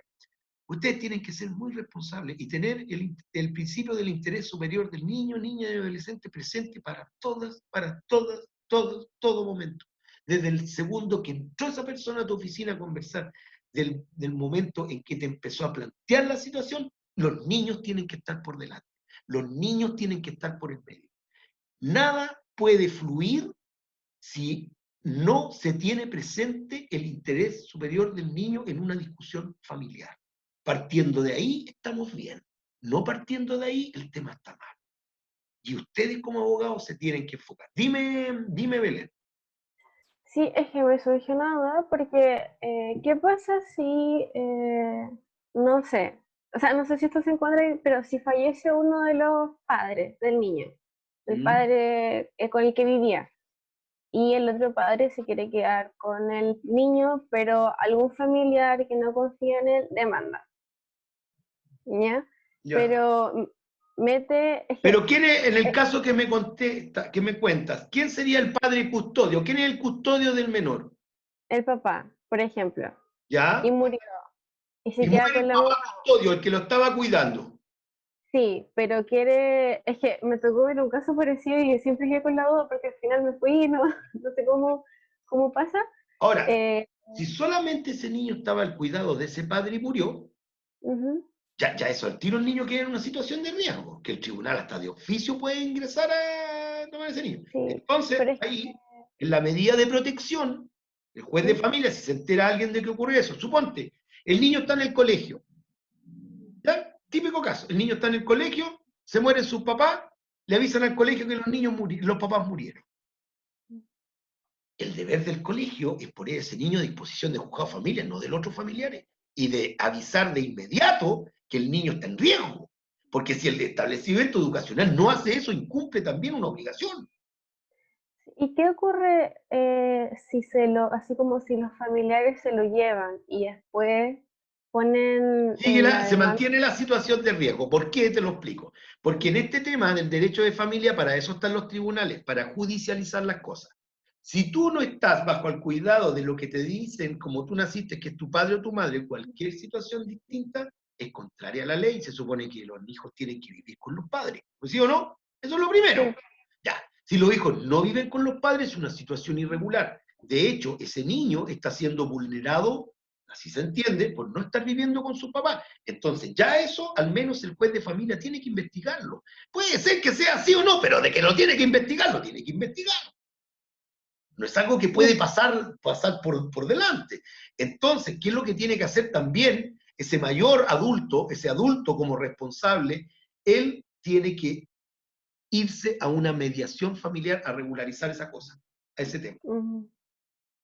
ustedes tienen que ser muy responsables y tener el principio del interés superior del niño, niña y adolescente presente para todas, todos, todo momento. Desde el segundo que entró esa persona a tu oficina a conversar, del momento en que te empezó a plantear la situación, los niños tienen que estar por delante. Los niños tienen que estar por el medio. Nada puede fluir si no se tiene presente el interés superior del niño en una discusión familiar. Partiendo de ahí, estamos bien. No partiendo de ahí, el tema está mal. Y ustedes como abogados se tienen que enfocar. Dime Belén. Sí, es que me surgió una duda porque, ¿qué pasa si, no sé, o sea, no sé si esto se encuentra, pero si fallece uno de los padres del niño, el padre con el que vivía, y el otro padre se quiere quedar con el niño, pero algún familiar que no confía en él demanda, ¿ya? Ya. Pero mete... Pero ¿quién es, en el caso que me cuentas, quién sería el padre custodio? ¿Quién es el custodio del menor? El papá, por ejemplo, ¿Ya? y murió, y se Y queda muere con el la papá mamá. custodio, el que lo estaba cuidando. Sí, pero quiere, es que me tocó ver un caso parecido y siempre quedé con la duda porque al final me fui y no, no sé cómo pasa. Ahora, Eh, si solamente ese niño estaba al cuidado de ese padre y murió, ujú, ya eso al tiro el niño queda en una situación de riesgo, que el tribunal hasta de oficio puede ingresar a tomar ese niño. sí, Entonces, pero es ahí, en la medida de protección, el juez de que, familia, si se entera alguien de que ocurrió eso, suponte, el niño está en el colegio, ¿ya? Típico caso, el niño está en el colegio, se mueren sus papás, le avisan al colegio que los papás murieron. El deber del colegio es poner a ese niño a disposición de juzgado de familia, no del otro familiares, y de avisar de inmediato que el niño está en riesgo. Porque si el establecimiento educacional no hace eso, incumple también una obligación. ¿y qué ocurre si así como si los familiares se lo llevan y después ponen en la Se demanda? mantiene la situación de riesgo. ¿Por qué? Te lo explico. Porque en este tema del derecho de familia, para eso están los tribunales, para judicializar las cosas. Si tú no estás bajo el cuidado de lo que te dicen, como tú naciste, que es tu padre o tu madre, cualquier situación distinta es contraria a la ley. Se supone que los hijos tienen que vivir con los padres. ¿Sí o no? Eso es lo primero. Sí. Ya. Si los hijos no viven con los padres, es una situación irregular. De hecho, ese niño está siendo vulnerado, así se entiende, por no estar viviendo con su papá. Entonces, ya eso, al menos el juez de familia tiene que investigarlo. Puede ser que sea así o no, pero de que lo tiene que investigar, lo tiene que investigar. No es algo que puede pasar por delante. Entonces, ¿qué es lo que tiene que hacer también ese mayor adulto, ese adulto como responsable? Él tiene que irse a una mediación familiar a regularizar esa cosa, a ese tema.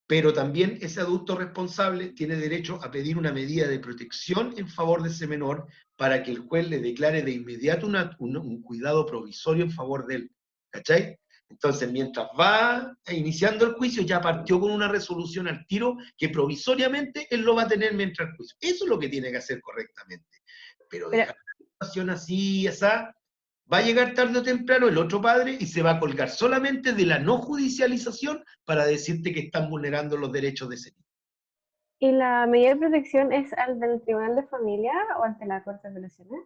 Pero también ese adulto responsable tiene derecho a pedir una medida de protección en favor de ese menor para que el juez le declare de inmediato un cuidado provisorio en favor de él. ¿Cachai? Entonces, mientras va iniciando el juicio, ya partió con una resolución al tiro que provisoriamente él lo va a tener mientras el juicio. Eso es lo que tiene que hacer correctamente. Pero dejar la situación así, esa, va a llegar tarde o temprano el otro padre y se va a colgar solamente de la no judicialización para decirte que están vulnerando los derechos de ese niño. ¿Y la medida de protección es al del Tribunal de Familia o ante la Corte de Apelaciones?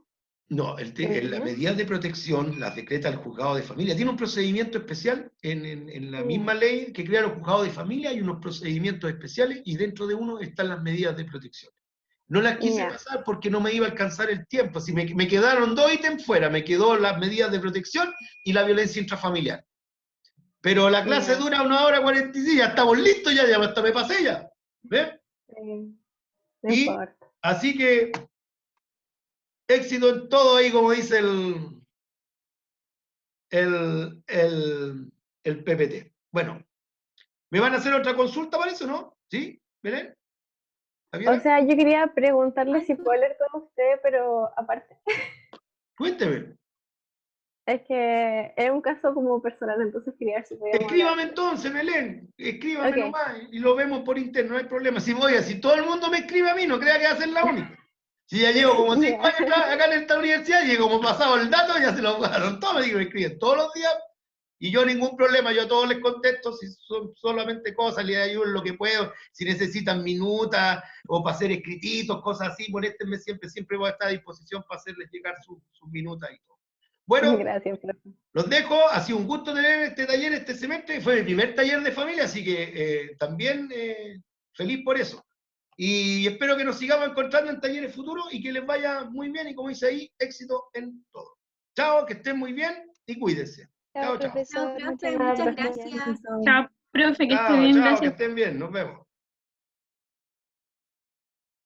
No, la medida de protección las decreta el juzgado de familia. Tiene un procedimiento especial en la misma ley que crea los juzgados de familia, hay unos procedimientos especiales y dentro de uno están las medidas de protección. No las quise pasar porque no me iba a alcanzar el tiempo. Así me quedaron 2 ítems fuera. Me quedó las medidas de protección y la violencia intrafamiliar. Pero la clase dura 1 hora 45, ya estamos listos, ya hasta me pasé ya. ¿Ves? No Y importa. así que éxito en todo ahí, como dice el PPT. Bueno, ¿me van a hacer otra consulta para eso, no? ¿Sí? ¿Belén? O sea, yo quería preguntarle si puedo hablar con usted, pero aparte. Cuénteme. Es que es un caso como personal, entonces quería ver si podíamos Escríbame hablar. entonces, Melén, escríbame Ok. nomás y lo vemos por interno, no hay problema. Si todo el mundo me escribe a mí, no crea que va a ser la única. Si ya llevo como 5 Ya. años acá en esta universidad, y como pasado el dato, ya se lo jugaron todos, me escriben todos los días, y yo ningún problema, yo a todos les contesto, si son solamente cosas, les ayudo en lo que puedo, si necesitan minutas, o para hacer escrititos, cosas así, moléstenme siempre voy a estar a disposición para hacerles llegar sus minutas y todo. Bueno, Gracias, profe. los dejo, ha sido un gusto tener este taller este semestre, fue mi primer taller de familia, así que también feliz por eso. Y espero que nos sigamos encontrando en talleres futuros y que les vaya muy bien y como dice ahí, éxito en todo. Chao, que estén muy bien y cuídense. Chao, Chao, chao. profesor. Chao, Muchas profe, muchas gracias. gracias. Chao, profe, que esté Chao, bien, chao, que gracias. estén bien, nos vemos.